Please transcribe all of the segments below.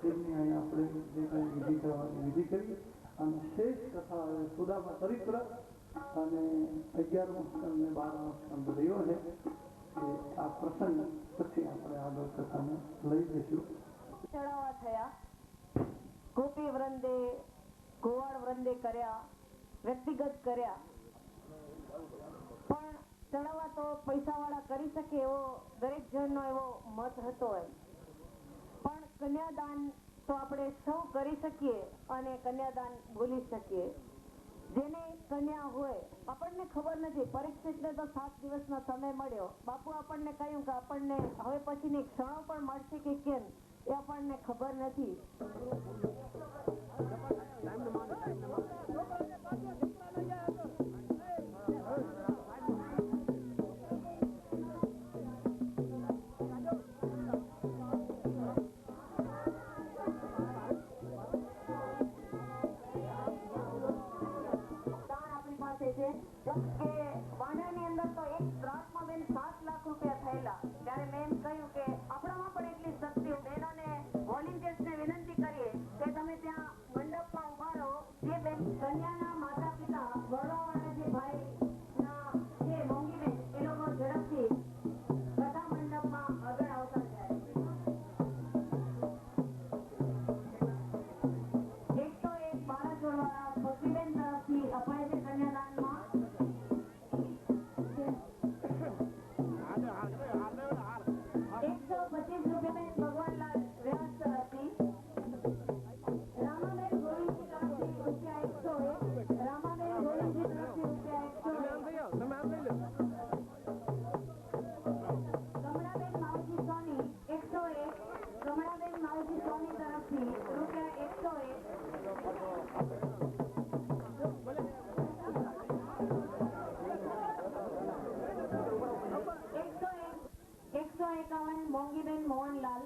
તેમની અહીંયા આપણે જે કંઈ વિધિ કરવાની વિધિ કરી અને શેષ કથા સુદામા ચરિત્ર અને 11મો સ્કંદ ને 12મો સ્કંદ રહ્યો છે કે આ પ્રસંગ પછી આપણે આગળ કથાને લઈ જઈશું. ચડાવવા થયા, ગોપી વૃંદે ગોવાળ વૃંદે કર્યા, વ્યક્તિગત કર્યા, પણ ચડાવવા તો પૈસા વાળા કરી શકે એવો દરેક જણનો એવો મત હતો. પણ કન્યાદાન તો આપણે સૌ કરી શકીએ અને કન્યાદાન બોલી શકીએ. જેને કન્યા હોય, આપણને ખબર નથી, પરીક્ષિતને તો 7 દિવસનો સમય મળ્યો. બાપુ આપણને કહ્યું કે આપણને હવે પછીની ક્ષણો પણ મળશે કે કેમ એ આપણને ખબર નથી. વાંઢાની અંદર તો એક રાતમાં બેન 7 લાખ રૂપિયા થયેલા. ત્યારે મેં એમ કહ્યું કે આપણામાં પણ એટલી શક્તિ, બહેનોને વોલેન્ટિયર્સને વિનંતી કરીએ કે તમે ત્યાં મંડપમાં ઉભા રહો. જે બેન કન્યાના માતા પિતા વરવાવાળા જે ભાઈ ના છે મોંઘી બેન, એ લોકો ઝડપથી કથા મંડપમાં આગળ આવતા જાય. 101 બાળાચોરવાળા ભક્તિબેન તરફથી અપાય છે કન્યાદાનમાં 125 રૂપિયા ભગવાનલાલ વ્યાસ તરફથી. રામાબેન ગોવિંદજી તરફથી ₹101. રામાબેન ગોવિંદજી તરફથી ₹101. કમળાબેન માવજી સોની 101. કમળાબેન માવજી સોની તરફથી ₹101. 151 મોંઘીબેન મોહનલાલ.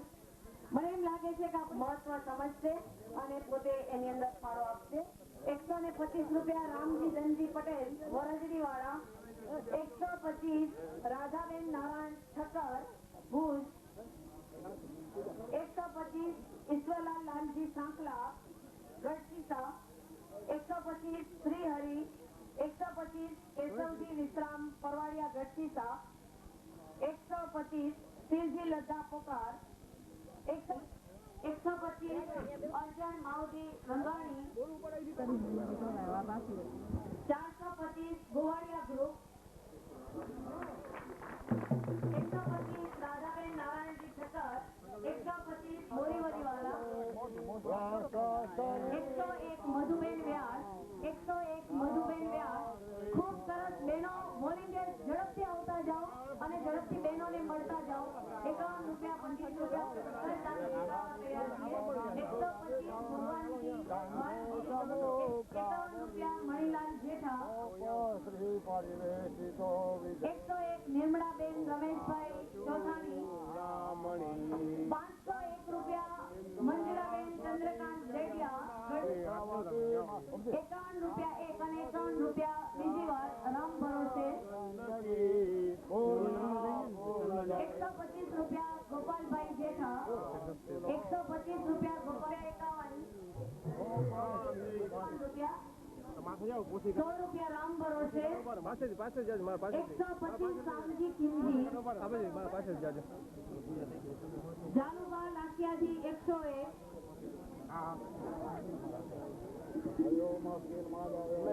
મને એમ લાગે છે કે આ મહત્વ સમજશે અને પોતે એની અંદર ફાળો આપશે. 125 રૂપિયા રામજી ધનજી પટેલ વરજડી વાળા. 125 રાધાબેન નારાયણ ઠક્કર ભુજ. 125 ઈશ્વરલાલ લાલજી સાંકલા ગઢસીસા. 125 શ્રીહરિ. 125 કેશવજી વિશ્રામ પરવાડિયા ગઢસીસા. 125 શિવજી લદ્દા પોકાર. 125 અર્જણ માવજી રંગાણી. 425 ગોવાળિયા ગ્રુપ. 125 રાધાબેન નારાયણજી ઠક્કર. 125 બોરીવલીવાળા. 101 મધુબેન વ્યાસ. 101 મધુબેન વ્યાસ. ખૂબ સરસ બહેનો, વોલેન્ટિયર્સ ઝડપથી આવતા જાઓ અને ઝડપથી બહેનોને મળતા જાઓ. 51 રૂપિયા 25 રૂપિયા 125 ભગવાનજી. 51 રૂપિયા મણીલાલ જેઠા. 101 નિર્મળાબેન રમેશભાઈ ચોથાણી. 501 રૂપિયા મંજુલાબેન ચંદ્રકાંત રેડિયા. 51 રૂપિયા 1 અને 51 રૂપિયા બીજી વાર રામ ભરોસે. 125 રૂપિયા ગોપાલભાઈ જેઠા. 125 રૂપિયા ગોપાલ. 51 રૂપિયા 100 રૂપિયા રામ ભરોસે. 125 સામજી કિમજી. જાનુભા લાખિયાજી 101.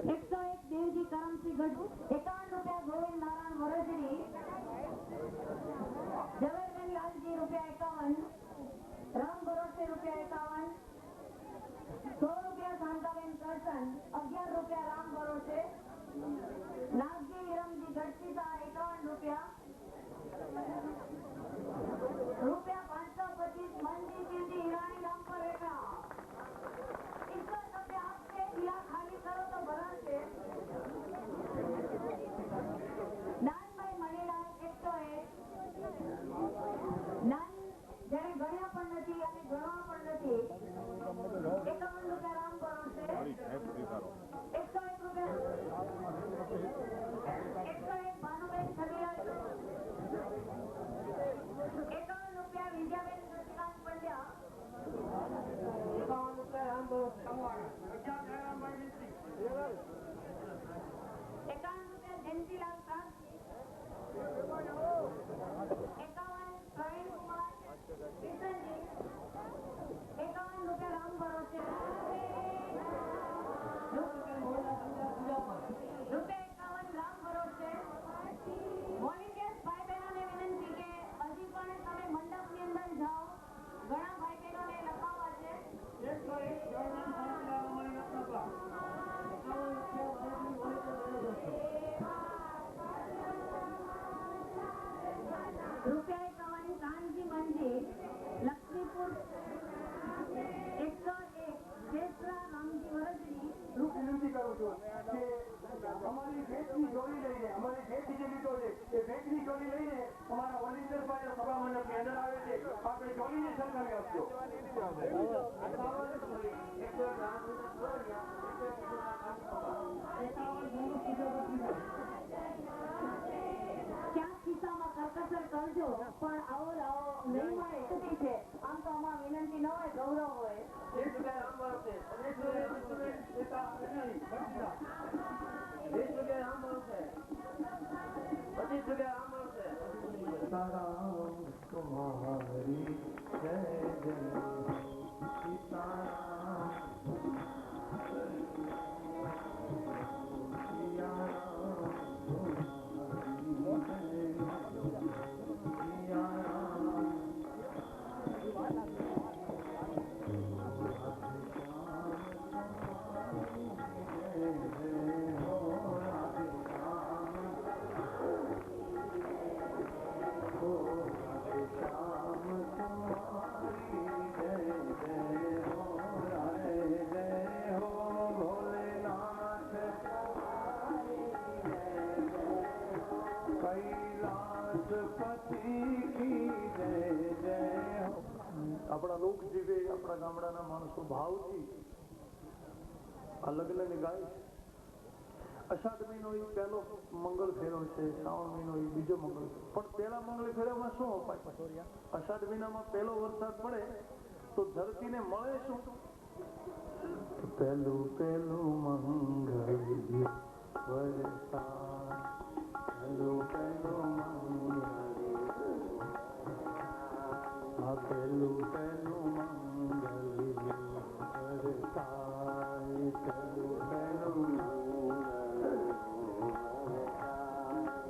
101 દેવજી કરમસિંહ ગઢ. 51 રૂપિયા ગોવિંદ નારાયણ વરજડી. ઝવેરબેન લાલજી ₹51. રામ ભરોસે ₹51. 100 રૂપિયા શાંતાબેન કરશન. 11 રૂપિયા રામ ભરોસે. નાગજી વિરમજી ગઢસીસા 51 રૂપિયા. ₹525 મંજી ચીંદી હિરાણી રામપર રેખા. ઈશ્વર તમને આપશે, દિલા ખાલી કરો તો ભરાશે. નાનભાઈ મણીલાલ 101. નાન જેને ગણ્યા પણ નથી અને ગણવા પણ નથી. 51 રૂપિયા રામ ભરોસે. 101 રૂપિયા 101 ભાનુબેન છબીલાલ રૂપિયા જયંતિલાલ શાહ, 51 પ્રવીણ કુમાર કિશનજી, 51 રૂપિયા રામ ભરોસે, રૂપિયા 51 રામ ભરોસે. વોલેન્ટિયર્સ ભાઈ બહેનોને વિનંતી કે હજી પણ તમે મંડપની અંદર જાઓ, ઘણા ભાઈ બહેનોને લખાવવા છે. રૂપિયા 51 કાનજી મંદિર, લક્ષ્મીપુર, 101 જેસરા રામજી વરજડી. વિનંતી કરું છું કે અમારી ભેટની જોડી લઈને, અમારી ભેટ જે લીધો છે એ ભેટની જોડી લઈને અમારા વોલેન્ટિયર ભાઈઓ સભા મંડપની અંદર આવે છે. આપણે જોડીને સરકારી આપજો. ક્યાંક ખિસ્સામાં કરકસર કરજો, પણ આવો લાવો નહીં મળે સ્થિતિ છે. આમ તો આમાં વિનંતી ન હોય, ગૌરવ હોય. સીતારામ तुम्हारी जय जय सीताराम આપણા લોક જીવે, આપણા ગામડાના માણસો ભાવથી આ લગ્નને ગાય છે. અષાઢ મહિનો એ પહેલો મંગળ ફેરો છે, શ્રાવણ મહિનો એ બીજો મંગળ. પણ પહેલા મંગળ ફેરામાં શું અપાય? અષાઢ મહિનામાં પહેલો વરસાદ પડે તો ધરતીને મળે શું? પહેલું પહેલું મંગળ વરસાદ, પહેલું પહેલું મંગળ, આ પહેલું પહેલું મંગળ વરસાદ, પહેલું પહેલું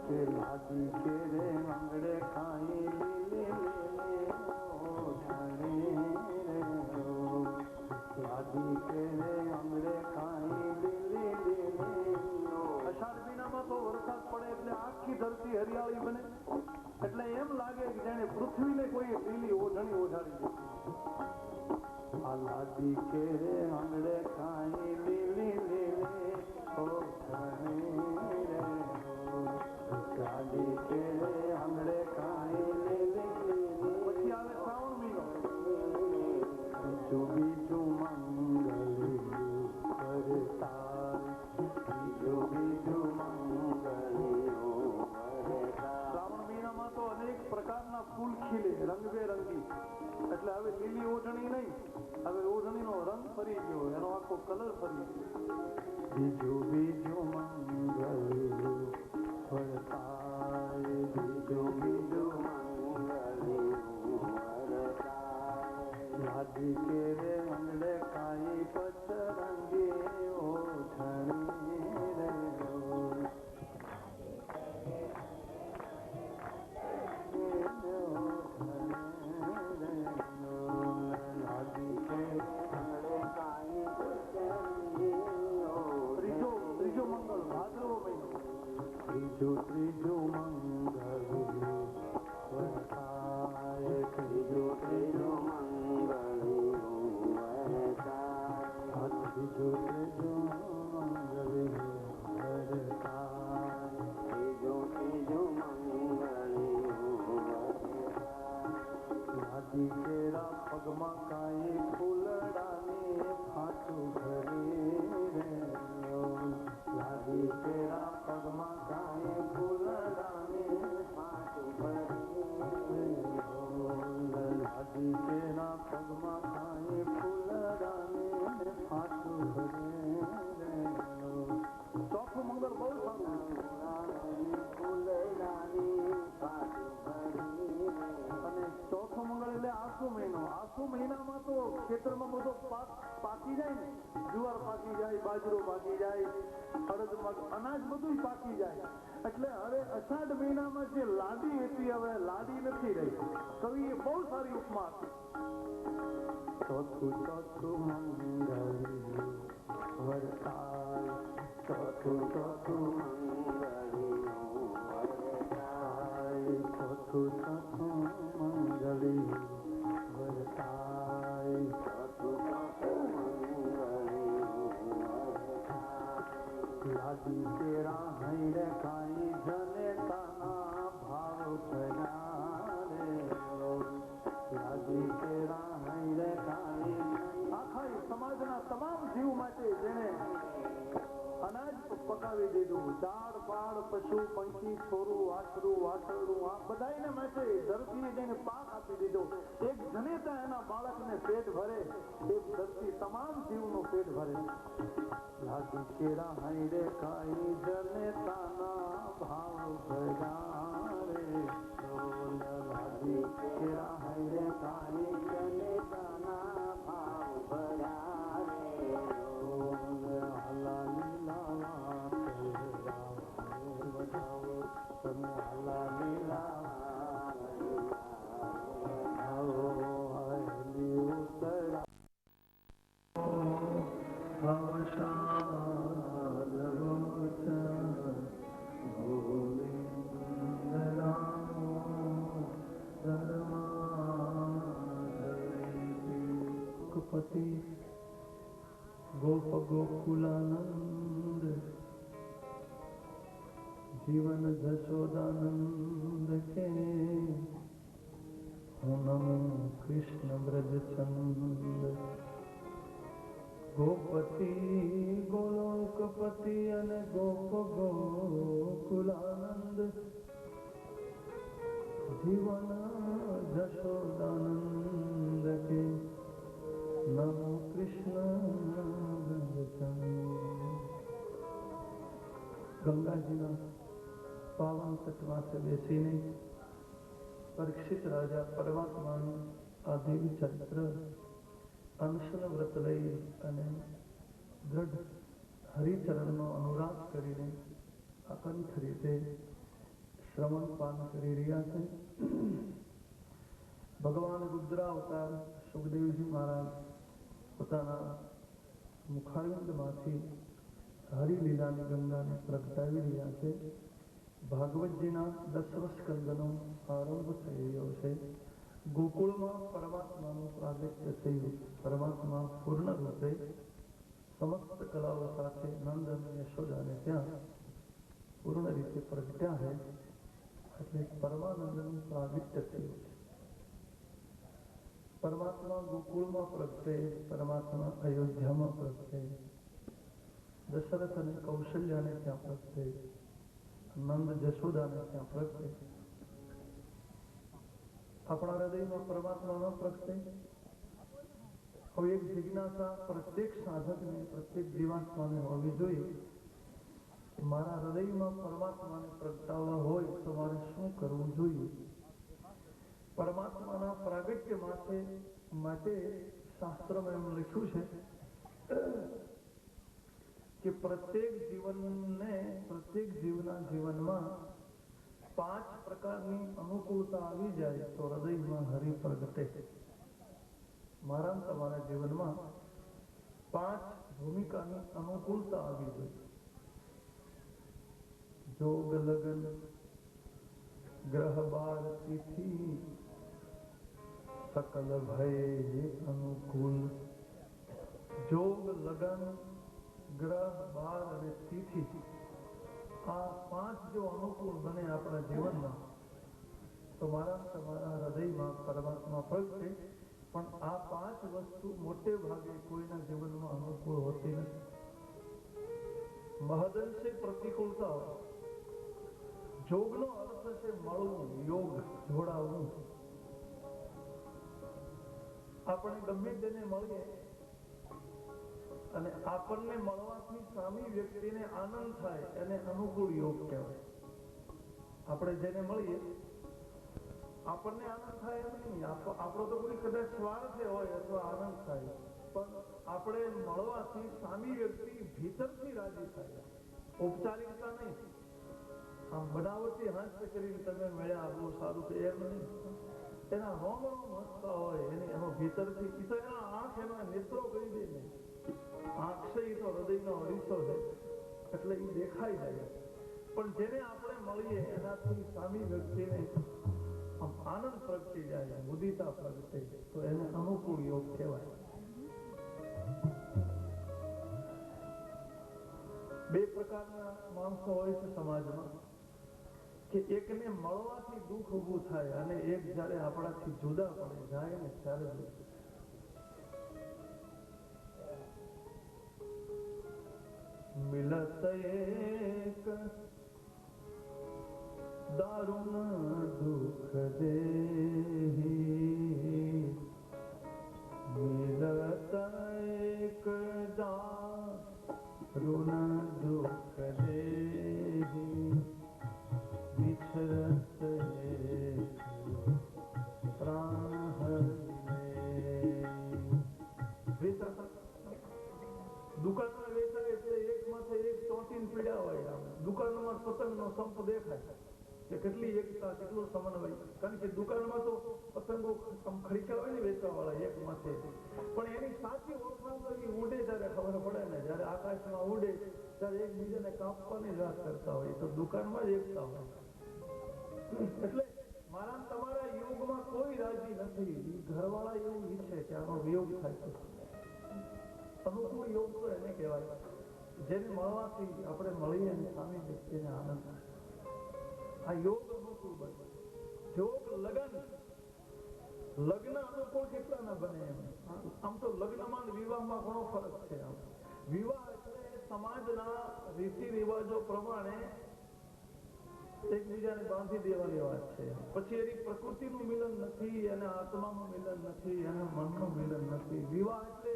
કે લાદી કે રે આંગળે ખાઈ લીલી લાદી કે રે આંગળે ખાઈ લીલી. અષાઢ મહિનામાં તો વરસાદ પડે એટલે આખી ધરતી હરિયાળી બને, એટલે એમ લાગે કે જાણે પૃથ્વીને કોઈ લીલી ઓઢણી ઓઢાડી દે. આ લાદી કે રે આંગળે ખાઈ લીલી લીલી ઓઢણી રે, લાદી કે રે આંગળે ખાઈ લીલી લીલી. પછી આવે શ્રાવણ મહિનો, બીજું બીજું મંગળ વરસાદ, બીજું બીજું મંગળ. શ્રાવણ મહિનામાં તો અનેક પ્રકારના ફૂલ ખીલે, રંગબેરંગી. એટલે હવે લીલી ઓઢણી નહીં, હવે ઓઢણીનો રંગ ફરી ગયો, એનો આખો કલર ફરી ગયો. બીજું બીજું મંગળ વરસાદ, બીજું બીજું મંગળ વરસાદ, લાદી કે રે આંગળે ખાઈ પચરંગી ઓઢણી રે. ત્રીજો મંગળ ભાદરવો મહિનો, ત્રીજો મંગળ વરસાદ, ત્રીજો મંગળ વરસાદ, ત્રીજો મંગળ વરસાદ, ત્રીજો મંગળ વરસાદ. લાદી કેરા પગમાં કાંઈ ફૂલડાની ફાટું ભરી રે, લાદી કેરા પગમાં કાંઈ ફૂલડાની ફાટું ભરી રે, લાદી કેરા પગમાં કાંઈ ફૂલડાની ફાટું ભરી રે. બાજરો પાકી જાય, અડદ મગ અનાજ બધું પાકી જાય. એટલે હવે અષાઢ મહિનામાં જે લાડી હતી હવે લાડી નથી રહી. કવિએ બહુ સારી ઉપમા આપી. ચોથું ચોથું મંગળ વરસાદ, ચોથું ચોથું મંગળ વરસાદ, ચોથું ચોથું મંગળ વરસાદ, ચોથું ચોથું લાડી તેરા હૈ રે કાઈ જને તાના ભાવ થયા રે, લાડી તેરા હૈ રે કાઈ. આખા સમાજના તમામ જીવ માટે જેને અનાજ પકાવી દીધું, ઝાડ પાડ પશુ પંખી છોરું વાછરું વાછરડું આ બધાને માટે ધરતીએ જેને પાક આપી દીધો, એક જનેતા એના બાળકને પેટ ભરે, એક ધરતી તમામ જીવનું પેટ ભરે. લાડી કેરા હૈ રે કાઈ જનેતાના ભાવ ભર્યા રે, લાડી કેરા હૈ રે કાઈ જનેતાના ભાવ ભર્યા રે. હલા લીલા તમે હલા લીલા ઉતરા પતિ ગોપ ગોકુલાનંદ જીવન જશોદાનંદ કે હું નમો કૃષ્ણ બ્રજચંદ. ગોપતિ ગોલોકપતિ અને ગોપ ગોકુલાનંદ જીવન જશોદાનંદ કે નમો કૃષ્ણ બ્રજચંદ. ગંગાજીના પાવન તટમાં બેસીને પરીક્ષિત રાજા પરમાત્માનું આ દિવ્ય ચરિત્ર અનશન વ્રત લઈ અને દ્રઢ હરિચરણનો અનુરાગ કરીને અકંઠ રીતે શ્રવણ પાન કરી રહ્યા છે. ભગવાન રુદ્રાવતાર સુખદેવજી મહારાજ પોતાના મુખારવિંદમાંથી હરિલીલાની ગંગાને પ્રગટાવી રહ્યા છે. ભાગવતજીના 10મ સ્કંદનો આરંભ થઈ રહ્યો છે. ગોકુળમાં પરમાત્માનું પ્રાગટ્ય થયું. પરમાત્મા પૂર્ણ રૂપે સમસ્ત કલાઓ સાથે નંદ અને યશોદાને ત્યાં પૂર્ણ રીતે પ્રગટ્યા છે. એટલે પરમાનંદનું પ્રાગટ્ય થયું છે. પરમાત્મા ગોકુળમાં પ્રગટે, પરમાત્મા અયોધ્યામાં પ્રગટે, દશરથ અને કૌશલ્યાને ત્યાં પ્રગટે, નંદ જશોદાને ત્યાં પ્રગટે. આપણા હૃદયમાં પરમાત્મા ન પ્રગટે. હવે એક જિજ્ઞાસા પ્રત્યેક સાધકને, પ્રત્યેક જીવાત્માને હોવી જોઈએ. મારા હૃદયમાં પરમાત્માને પ્રગટાવવા હોય તો મારે શું કરવું જોઈએ? પરમાત્માના પ્રાગટ્ય માટે શાસ્ત્રમાં એમ લખ્યું છે કે પ્રત્યેક જીવના જીવનમાં 5 પ્રકારની અનુકૂળતા આવી જાય તો હૃદયમાં હરિ પ્રગટે. મારા તમારા જીવનમાં 5 ભૂમિકાની અનુકૂળતા આવી જોઈએ. જોગ લગન ગ્રહ બાર તિથિ સકલ ભય અનુકૂળ. જોગ લગન ગ્રહ બાર અને તિથિ આ 5 જો અનુકૂળ બને આપણા જીવનમાં તો મારા તમારા હૃદયમાં પરમાત્મા પ્રગટે. પણ આ 5 વસ્તુ મોટે ભાગે કોઈના જીવનમાં અનુકૂળ હોતી નથી. મહદંશે પ્રતિકૂળતા હોય. જોગનો અર્થ છે મળવું, યોગ, જોડાવું. આપણે ગમે તેને મળીએ અને આપણને મળવાથી સામી વ્યક્તિને આનંદ થાય એને અનુકૂળ યોગ કહેવાય. આપણે જેને મળીએ આપણને આનંદ થાય એમ નહીં, આપણો તો કોઈ કદાચ સ્વાર્થ હોય અથવા આનંદ થાય પણ આપણે મળવાથી સામી વ્યક્તિ ભીતરથી રાજી થાય, ઔપચારિકતા નહીં. આમ બનાવટી હાસ્ય કરીને તમે મળ્યા બહુ સારું કે એમ નહીં. એના રોમ હસતા હોય એનો ભીતરથી તો એના આંખ એના નેત્રો કરી દે ને. આંખ છે એ તો હૃદયનો અરીસો છે એટલે એ દેખાઈ જાય. પણ જેને આપણે મળીએ એનાથી સામી વ્યક્તિને આનંદ પ્રગટી જાય, મુદિતા પ્રગટે, તો એને અનુકૂળ યોગ કહેવાય. બે પ્રકારના માણસો હોય છે સમાજમાં કે એકને મળવાથી દુઃખ ઊભું થાય અને એક જયારે આપણાથી જુદા પડે જાય ને ત્યારે મિલત એક દારૂણ દુઃખ દેહી, મિલત એક દારૂણ દુઃખ દેહી, વિછરત પ્રાણ દુકાનમાં વેચાય એટલે એક માથે એક ચોંટીને પીડ્યા હોય. દુકાનમાં પતંગનો સંપ દેખાય કે કેટલી એકતા, કેટલો સમન્વય. કારણ કે દુકાનમાં તો પતંગો ખરીચા હોય ને વેચવા વાળા એક માથે, પણ એની સાચી ઓળખાણ તો એ ઉડે ત્યારે ખબર પડે ને, જયારે આકાશમાં ઉડે ત્યારે એકબીજાને કાપવાની જ વાત કરતા હોય. તો દુકાનમાં જ એકતા હોય. એટલે મારા તમારા યોગમાં કોઈ રાજી નથી. ઘરવાળા એવું ઈચ્છે કે આનો વિયોગ થાય. અનુકૂળ યોગ તો એને કહેવાય જેને મળવાથી આપણે મળીએ અને સામી વ્યક્તિને આનંદ થાય. આ યોગ અનુકૂળ બને. યોગ લગ્ન અનુકૂળ કેટલા ના બને એમ. આમ તો લગ્નમાં વિવાહમાં ઘણો ફરક છે. વિવાહ એટલે સમાજના રીતિ રિવાજો પ્રમાણે એકબીજાને બાંધી દેવાની વાત છે. પછી એની પ્રકૃતિનું મિલન નથી, અને આત્માનું મિલન નથી, અને મનનું મિલન નથી. વિવાહ એટલે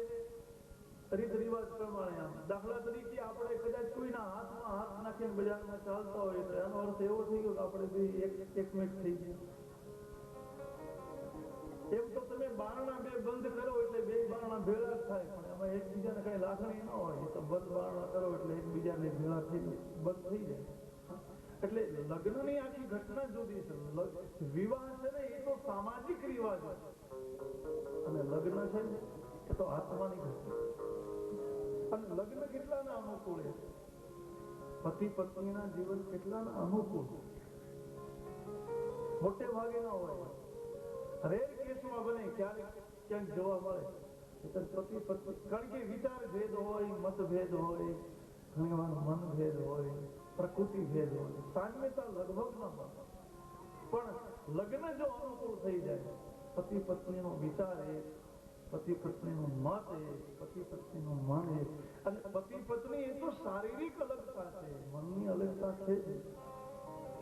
રીત રિવાજ પ્રમાણે. આમ દાખલા તરીકે આપણે કદાચ કોઈના હાથમાં હાથ નાખીને બજારમાં ચાલતા હોય તો એનો અર્થ એવો થઈ ગયો કે આપણે બે એકમેક થઈ ગયા. એમ તો તમે બારણા બે બંધ કરો એટલે બે બારણા ભેળા થાય, પણ એમાં એકબીજાને કઈ લાગણી ન હોય તો બંધ બારણા કરો એટલે એકબીજાને ભેળા થઈ બંધ થઈ જાય. એટલે લગ્નની આખી ઘટના જુદી છે. વિવાહ છે ને એ તો સામાજિક રિવાજ છે, અને લગ્ન છે ને એ તો આત્માની ઘટના. અને લગ્ન કેટલાના અનુકૂળ છે? પતિ પત્નીના જીવન કેટલાના અનુકૂળ? મોટે ભાગે ના હોય. રેર કેસમાં બને, ક્યારેક ક્યાંક જોવા મળે પતિ પત્ની. કારણ કે વિચાર ભેદ હોય, મતભેદ હોય, ઘણી વાર મનભેદ હોય, પ્રકૃતિ ભેદ હોય, સામ્યતા લગભગ ન હોય. પણ લગ્ન જો અનુકૂળ થઈ જાય, પતિ પત્નીનો વિચાર એક, પતિ પત્નીનું મત એક, પતિ પત્નીનું મન એક. અને પતિ પત્ની એ તો શારીરિક અલગતા છે, મનની અલગતા છે,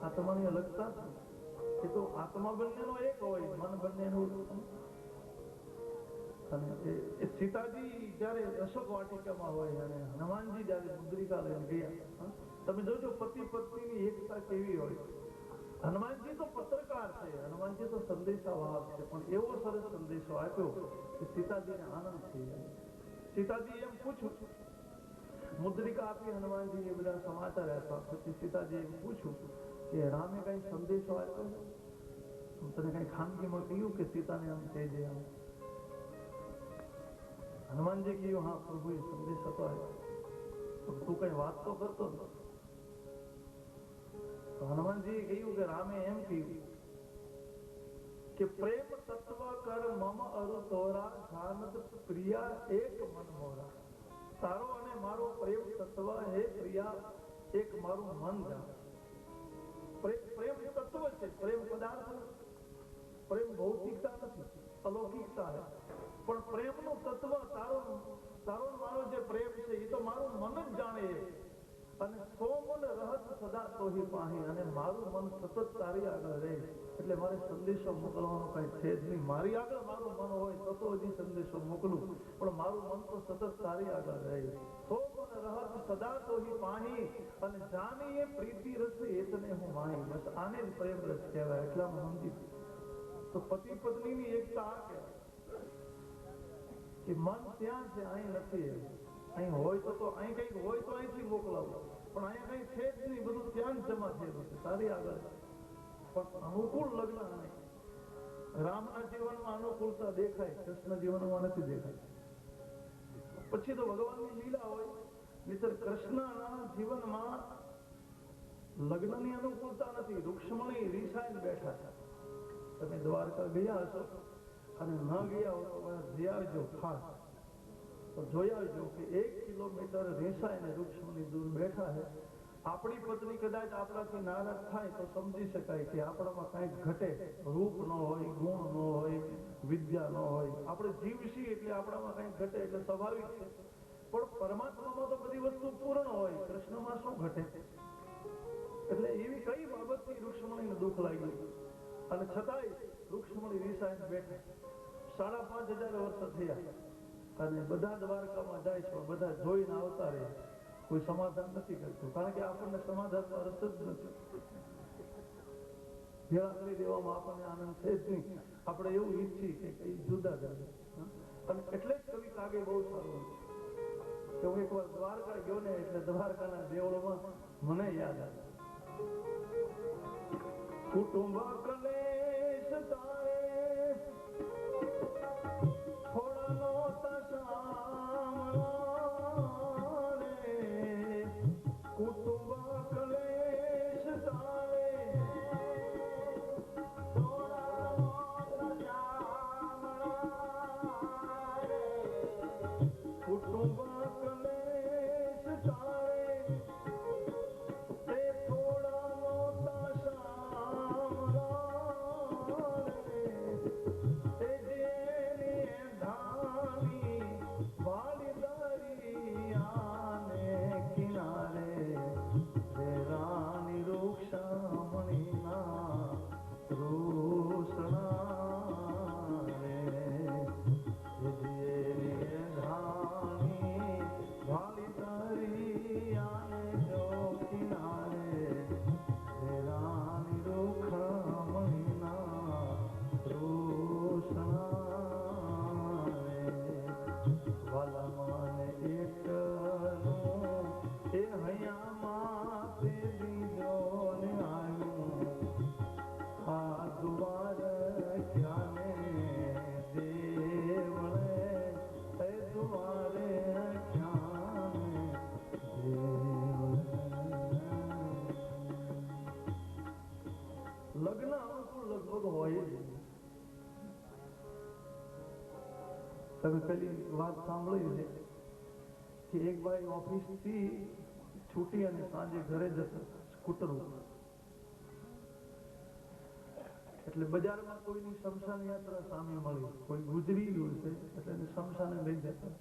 આત્માની અલગતા છે. એ તો આત્મા બંનેનો એક હોય, મન બંનેનું. અને એ સીતાજી જયારે અશોક વાટિકામાં હોય અને હનુમાનજી જયારે મુદ્રિકા લઈને ગયા, તમે જોજો પતિ પત્નીની એકતા કેવી હોય. હનુમાનજી તો પત્રકાર છે, હનુમાનજી તો સંદેશા વાહક છે, પણ એવો સરસ સંદેશો આપ્યો કે સીતાજીને આનંદ થઈ જાય. સીતાજી એમ પૂછ્યું, મુદ્રિકા આપી હનુમાનજી, એ બધા સમાચાર આપ્યા. પછી સીતાજી એમ પૂછ્યું કે રામે કઈ સંદેશો આપ્યો, તને કઈ ખાનગીમાં કહ્યું કે સીતાને આમ થઈ જાય? હનુમાનજી કહ્યું, હા પ્રભુએ સંદેશ હતો આપ્યો. તું કઈ વાત તો કરતો હતો. હનુમાનજીએ કહ્યું કે રામે એમ કહ્યું કે પ્રેમ તત્વ કર મમ અરુ તોરા, જાનત પ્રિયા એક મન મોરા. તારો અને મારો પ્રેમ તત્વ હે પ્રિયા, એક મારું મન જાણ. પ્રેમ તત્વ છે, પ્રેમ પદાર્થ, પ્રેમ ભૌતિકતા નથી, અલૌકિકતા છે. પણ પ્રેમનું તત્વ તારો મારો જે પ્રેમ છે એ તો મારું મન જ જાણે. અને સો મન રહત સદા તોહી પાહી, અને મારું મન સતત તારી આગળ રહે. એટલે મારે સંદેશો મોકલવાનો કઈ છે જ નહીં. મારી આગળ મારું મન હોય તો હજી સંદેશો મોકલું, પણ મારું મન તો સતત તારી આગળ રહે. સો મન રહત સદા તોહી પાહી, અને જાની એ પ્રીતિ રસ એતને હું માહી. બસ આને જ પ્રેમ રસ કહેવાય. એટલા સમજી તો પતિ પત્નીની એકતા આ કહેવાય. કે મન ત્યાં છે, અહીં નથી. અહીં હોય તો અહીં કંઈક હોય તો અહીંથી મોકલાવો, પણ અહીંયા કંઈ છે જ નહીં, બધું ત્યાં જ જમા થયેલું છે તારી આગળ. પણ અનુકૂળ લગ્ન નહીં. રામના જીવનમાં અનુકૂળતા દેખાય, કૃષ્ણ જીવનમાં નથી દેખાય. પછી તો ભગવાનની લીલા હોય. નહીંતર કૃષ્ણના જીવનમાં લગ્નની અનુકૂળતા નથી. રૂક્ષ્મણી રીસાઈને બેઠા છે. તમે દ્વારકા ગયા હશો અને ન ગયા હો તો જઈ આવજો ખાસ. તો જોઈ આવજો કે 1 કિલોમીટર રીસાઈને રૂક્ષ્મણી દૂર બેઠા છે. આપણી પત્ની કદાચ આપણાથી નારાજ થાય તો સમજી શકાય કે આપણામાં કાંઈક ઘટે. રૂપ ન હોય, ગુણ ન હોય, વિદ્યા ન હોય. આપણે જીવ છીએ એટલે આપણામાં કાંઈક ઘટે એટલે સ્વાભાવિક છે. પણ પરમાત્મામાં તો બધી વસ્તુ પૂર્ણ હોય, કૃષ્ણમાં શું ઘટે? એટલે એવી કઈ બાબતથી રૂક્ષ્મણીને દુઃખ લાગ્યું અને છતાંય રૂક્ષ્મણી રીસાઈને બેઠા. 5,500 વર્ષ થયા અને બધા દ્વારકામાં જાય છે, બધા જોઈને આવતા રહે, કોઈ સમાધાન નથી કરતું. કારણ કે આપણને સમાધાનમાં રસ જ નથી. ભેળા કરી દેવામાં આપણને આનંદ છે જ નહીં. આપણે એવું ઈચ્છીએ કે કઈ જુદા કરે. અને એટલે જ કવિ કાગે બહુ સારું કે હું એકવાર દ્વારકા ગયો ને એટલે દ્વારકાના દેવળોમાં મને યાદ આવે. કુટુંબ કલેશ તારે થોડા નોતા સાંભળા રે. કુટુંબ કલેશ તારે થોડા નોતા સાંભળા રે. કુટુંબ કલેશ તારે તે થોડા નોતા સાંભળા રે. તે જેની ધામી વાલી દરિયાને કિનારે રે રાની રૂક્ષમણીના રોષણા રે. જેની ધામી વાલી દરિયાને જો કિનારે રે રાની રૂક્ષમણીના રોષણા રે. વાલામાને એકનું એ હૈયામાં તે બીજો ને આવ્યું. આ દ્વાર ક્યાને દેવળે એ દ્વારે ક્યાને દેવળે. લગ્ન અનુકૂળ લગભગ હોય જ. તમે પેલી વાત સાંભળી છે કે એક ભાઈ ઓફિસ થી છૂટી અને સાંજે ઘરે જતા સ્કૂટર ઉપર, એટલે બજારમાં કોઈની શમશાન યાત્રા સામે મળી. કોઈ ગુજરી ગયું છે એટલે એને શમશાને લઈ જતા.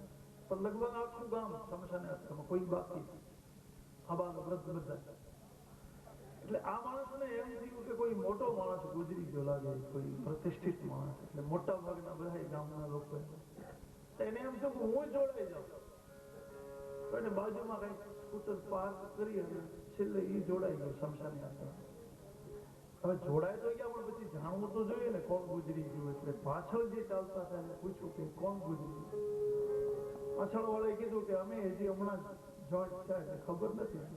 પણ લગભગ આખું ગામ શમશાન યાત્રામાં, કોઈ બાકી આબાદ વૃદ્ધ બધા. એટલે આ માણસને એમ થયું કે કોઈ મોટો માણસ ગુજરી ગયો લાગે, કોઈ પ્રતિષ્ઠિત માણસ. એટલે મોટા ભાગના બધા ગામના લોકો એને એમ થયું કે હું જોડાઈ જાઉં. તો એને બાજુમાં કઈ સ્કૂટર પાર્ક કરી અને છેલ્લે એ જોડાઈ ગયો શમશાન યાત્રા. હવે જોડાય તો ગયા, પણ પછી જાણવું તો જોઈએ ને કોણ ગુજરી ગયું. એટલે પાછળ જે ચાલતા હતા એને પૂછ્યું કે કોણ ગુજરી ગયું. પાછળ વાળાએ કીધું કે અમે હજી હમણાં જોઈન્ટ થયા એટલે ખબર નથી.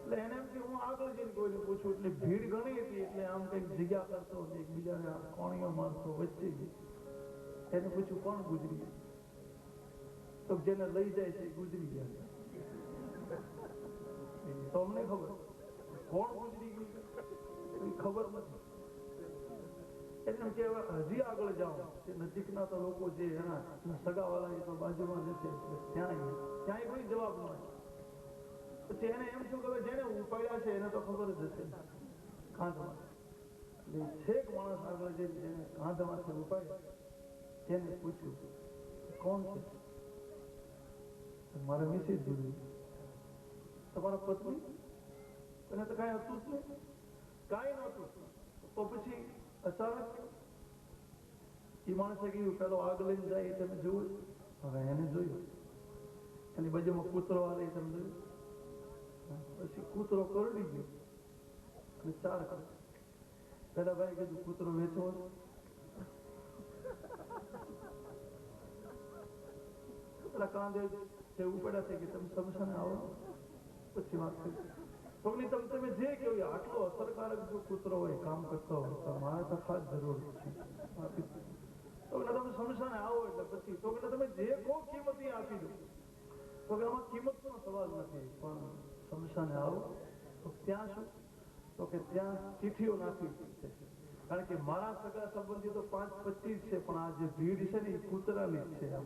એટલે એને એમ કે હું આગળ જઈને કોઈને પૂછું. એટલે ભીડ ઘણી હતી એટલે આમ કઈક જગ્યા કરતો એકબીજાને કોણીઓ મારતો વચ્ચે ગઈ. એને પૂછ્યું કોણ ગુજરી ગયું. તો જેને લઈ જાય છે એ ગુજરી ગયા. તો અમને ખબર કોણ ગુજરી ગયું એ ખબર નથી. એટલે કે હજી આગળ જાઓ તે નજીકના તો લોકો જે એના સગાવાળા એ તો બાજુમાં જ છે, ત્યાંય કોઈ જવાબ ન હોય. પછી એને એમ થયું કે જેને ઉપાડ્યા છે એને તો ખબર જ હશે કાંધમાં. એટલે છેક માણસ આગળ જેને કાંધમાંથી ઉપાડ્યા તેને પૂછ્યું કોણ છે. મારા મિસિસ ગુજરી. તમારા પત્ની? એને તો કાંઈ હતું જ નહીં, કાંઈ નહોતું. તો પછી અચાનક એ માણસે કહ્યું પેલો આગ લઈને જાય તમે જોયું? હવે એને જોયું. એની બાજુમાં કૂતરો આવે તમે જોયું? પછી કૂતરો કરડી ગયો અને 4 કરે. પેલા ભાઈ કીધું કૂતરો વેચવો પેલા કાંદે જે ઉપડ્યા છે કે તમે સમસાને આવો પછી વાત કરી તો તમે જે કહ્યું આટલો અસરકારક જો કૂતરો હોય કામ કરતો હોય તો મારે તો ખાસ જરૂર છે તો તમે સમસાને આવો એટલે પછી તો તમે જે કહો કિંમત આપી દો તો કે આમાં કિંમતનો સવાલ નથી પણ સમસાને આવો તો ત્યાં શું તો કે ત્યાં ચીઠીઓ નાખવી છે કારણ કે મારા સગા સંબંધી તો 5-25 છે પણ આ જે ભીડ છે ને એ કૂતરાની જ છે આ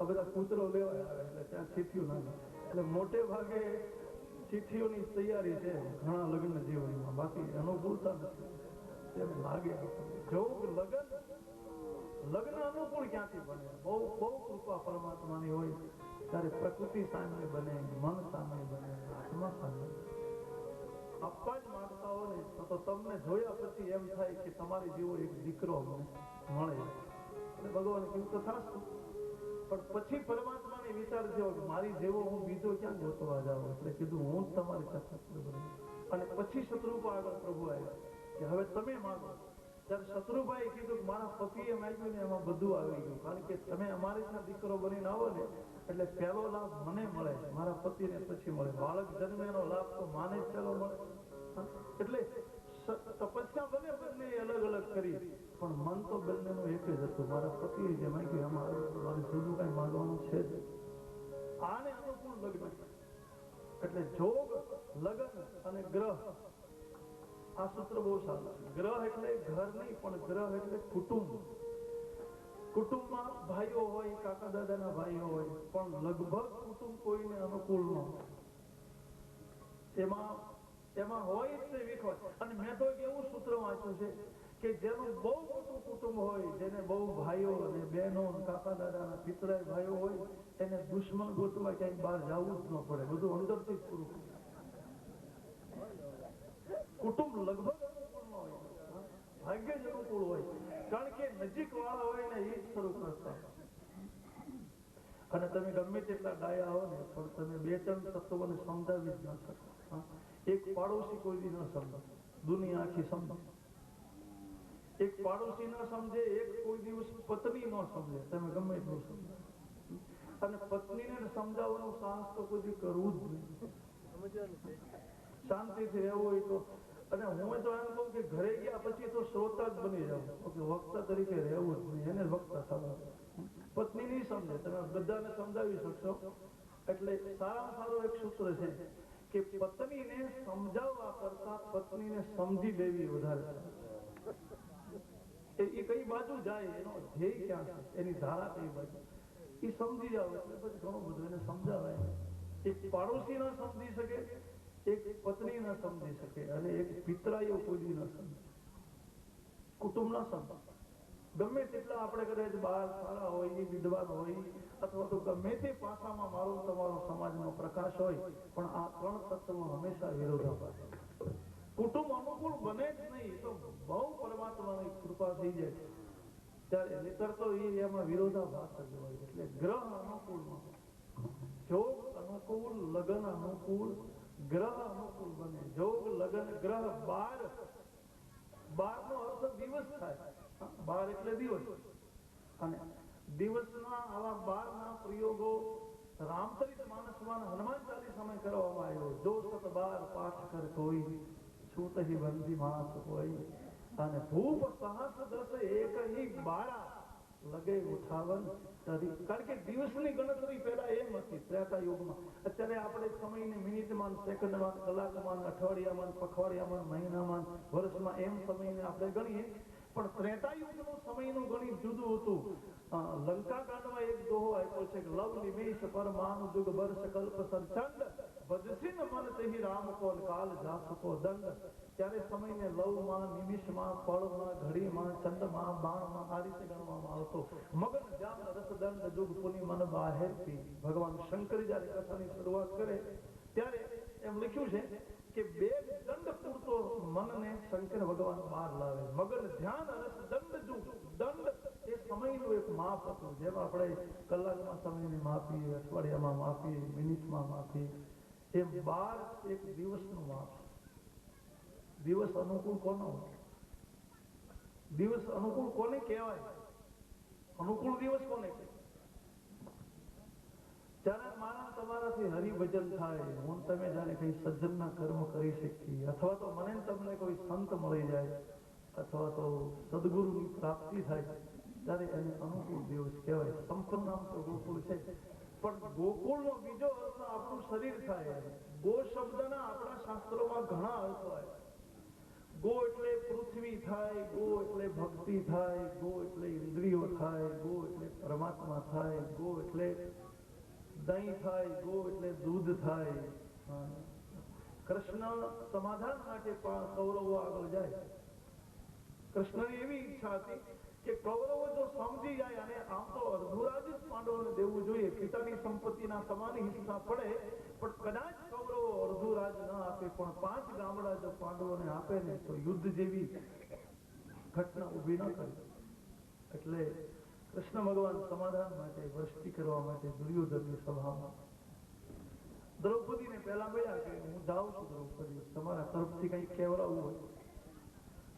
બધા કૂતરો લેવા આવે એટલે ત્યાં ચીઠીઓ નાખે એટલે મોટે ભાગે ચીઠીઓની તૈયારી છે ઘણા લગ્ન જીવનમાં બાકી અનુકૂળતા નથી એમ લાગે જો લગ્ન અનુકૂળ ક્યાંથી બને બહુ કૃપા પરમાત્માની હોય ત્યારે પ્રકૃતિ સામે બને મન સામે બને આત્મા સામે આપવા જ માંગતા હો ને તો તમને જોયા પછી એમ થાય કે તમારી જેવો એક દીકરો મળે એટલે ભગવાન કેવું તો થાશું પણ પછી પરમાત્માને વિચાર થયો કે મારી જેવો હું બીજો ક્યાં ગોતવા જાઉં એટલે કીધું હું જ તમારી સાથે અને પછી શત્રુપા આગળ પ્રભુ આવ્યા કે હવે તમે માગો ત્યારે શત્રુભાઈ કીધું કે મારા પતિએ માંગ્યું ને એમાં બધું આવી ગયું કારણ કે તમે અમારી ત્યાં દીકરો બનીને આવો ને એટલે પહેલો લાભ મને મળે મારા પતિને પછી મળે બાળક જન્મેનો લાભ તો માને જ પહેલો મળે એટલે તપસ્યા બને બંને અલગ અલગ કરી પણ મન તો બંનેનું એક જ હતું મારા પતિએ જે માંગ્યું એમાં મારે જુદું કઈ માંગવાનું છે જ આને અનુકૂળ લગ્ન એટલે જોગ લગ્ન અને ગ્રહ આ સૂત્ર બહુ સારું છે ગ્રહ એટલે ઘર નહીં પણ ગ્રહ એટલે કુટુંબ કુટુંબમાં ભાઈઓ હોય કાકા દાદાના ભાઈઓ હોય પણ લગભગ કુટુંબ કોઈને અનુકૂળ ન હોય એમાં હોય જ તે વિખવાય અને મેં તો એવું સૂત્ર વાંચ્યું છે કે જેનું બહુ મોટું કુટુંબ હોય જેને બહુ ભાઈઓ અને બહેનો કાકા દાદાના પિતરાય ભાઈઓ હોય એને દુશ્મન ગોતવા ક્યાંય બહાર જવું જ ન પડે બધું અંદરથી જ પૂરું કુટુંબ લગભગ અનુકૂળ ન હોય ભાગ્ય જ અનુકૂળ હોય કારણ કે નજીક વાળા હોય ને એ જ શરૂ કરતા અને તમે ગમે તેટલા ડાયા હો ને પણ તમે 2-3 તત્વોને સમજાવી જ ન શકો એક પાડોશી કોઈ દી ન સમજે દુનિયા આખી સમજે એક પાડોશી ન સમજે એક કોઈ દિવસ પત્ની ન સમજે તમે ગમે એટલું સમજો અને પત્નીને સમજાવવાનું સાહસ તો કોઈ દી કરવું જ નહીં શાંતિથી રહેવું હોય તો અને હું તો એમ કહું કે ઘરે ગયા પછી તો શ્રોતા જ બની જાવ વક્તા તરીકે રહેવું જ નહીં એને વક્તા થવાનું પત્ની નહીં સમજે તમે બધાને સમજાવી શકશો એટલે સારામાં સારું એક સૂત્ર છે કે પત્નીને સમજાવવા કરતા પત્નીને સમજી લેવી વધારે એ કઈ બાજુ જાય એનો ધ્યેય ક્યાં છે એની ધારા કઈ બાજુ એ સમજી જાવ એટલે પછી ઘણું બધું એને સમજાવાય એક પાડોશી ન સમજી શકે એક પત્ની ન સમજી શકે અને એક પિતરાઈઓ કોઈ ન સમજે કુટુંબ ન સમજે ગમે તેટલા આપણે કદાચ બહાર સારા હોય વિદ્વાન હોય અથવા તો ગમે તે પાસામાં મારો તમારો સમાજનો પ્રકાશ હોય પણ આ 3 તત્વો હંમેશા વિરોધાભાસ કુટુંબ અનુકૂળ બને જ નહીં તો બહુ પરમાત્માની કૃપા થઈ જાય ત્યારે નહીતર તો એમાં વિરોધાભાસ જ હોય એટલે ગ્રહ અનુકૂળ ન જોગ અનુકૂળ લગ્ન અનુકૂળ ગ્રહ અનુકૂળ બને જોગ લગ્ન ગ્રહ 12 નો અર્થ દિવસ થાય 12 એટલે દિવસ અને દિવસના આવા 12 ના પ્રયોગો રામચરિત માનસમાં હનુમાન ચાલીસામાં કરવામાં આવ્યો જો સત 12 પાઠ કર કોઈ છૂટ હી બંધી માણસ કોઈ અને ભૂપ સહસ્ર દસ એક હી 12 લગે ઉઠાવન કારણ કે દિવસની ગણતરી પહેલા એમ હતી ત્રેતા યુગમાં અત્યારે આપણે સમયને મિનિટમાં સેકન્ડમાં કલાકમાં અઠવાડિયામાં પખવાડિયામાં મહિનામાં વર્ષમાં એમ સમયને આપણે ગણીએ પણ ત્રેતા યુગનું સમયનું ગણિત જુદું હતું લંકા કાંડમાં એક દોહો આપ્યો છે કે લવ નિમેષ પરમાણુ જુગ વર્ષ કલ્પ સંચંડ ભજસિન મન તેહી રામ કો કાલ જાસ કો દંડ ત્યારે સમયને લવમાં નિમિષમાં પળમાં ઘડીમાં ચંદમાં બાણમાં આ રીતે ગણવામાં આવતો મગન જામ રસદંડ જુગ પુની મન બાહેરથી ભગવાન શંકર જ્યારે કથાની શરૂઆત કરે ત્યારે એમ લખ્યું છે કે 2 દંડ પૂરતો મનને શંકર ભગવાન બહાર લાવે મગન ધ્યાન રસ દંડ જુગ દંડ એ સમયનું એક માપ હતું જેમ આપણે કલાકમાં સમયને માપીએ અઠવાડિયામાં માપીએ મિનિટમાં માપીએ એમ 12 એક દિવસનું માપ દિવસ અનુકૂળ કોનો હોય દિવસ અનુકૂળ કોને કહેવાય અનુકૂળ દિવસ કોને કહેવાય જ્યારે મારા તમારાથી હરિભજન થાય, હું તમે જાણે કઈ સજ્જનના કર્મ કરી શકીએ, અથવા તો મને તમને કોઈ સંત મળી જાય, અથવા તો સદગુરુની પ્રાપ્તિ થાય, ત્યારે એને અનુકૂળ દિવસ કહેવાય. સંપન્ન નામ તો ગોકુળ છે, પણ ગોકુળનો બીજો અર્થ આપણું શરીર થાય. ગો શબ્દના આપણા શાસ્ત્રોમાં ઘણા અર્થ હોય. ગો એટલે પૃથ્વી થાય, ગો એટલે ભક્તિ થાય, ગો એટલે ઇન્દ્રિયો થાય, ગો એટલે પરમાત્મા થાય, ગો એટલે દહીં થાય, ગો એટલે દૂધ થાય. કૃષ્ણ સમાધાન માટે કૌરવો આગળ જાય. કૃષ્ણની એવી ઈચ્છા હતી કે કૌરવો જો સમજી જાય, અને આમ તો અર્ધુરાજ જ પાંડવોને દેવું જોઈએ, પિતાની સંપત્તિના સમાન હિસ્સા પડે, પણ કદાચ કૌરવો અર્ધુરાજ ન આપે, પણ 5 ગામડા જો પાંડવોને આપે ને તો યુદ્ધ જેવી ઘટના ઊભી ન કરે. એટલે કૃષ્ણ ભગવાન સમાધાન માટે, વૃષ્ટિ કરવા માટે દુર્યોધનની સભામાં દ્રૌપદીને પહેલા મળ્યા કે હું જાઉં છું દ્રૌપદી, તમારા તરફથી કંઈક કહેવડાવવું હોય.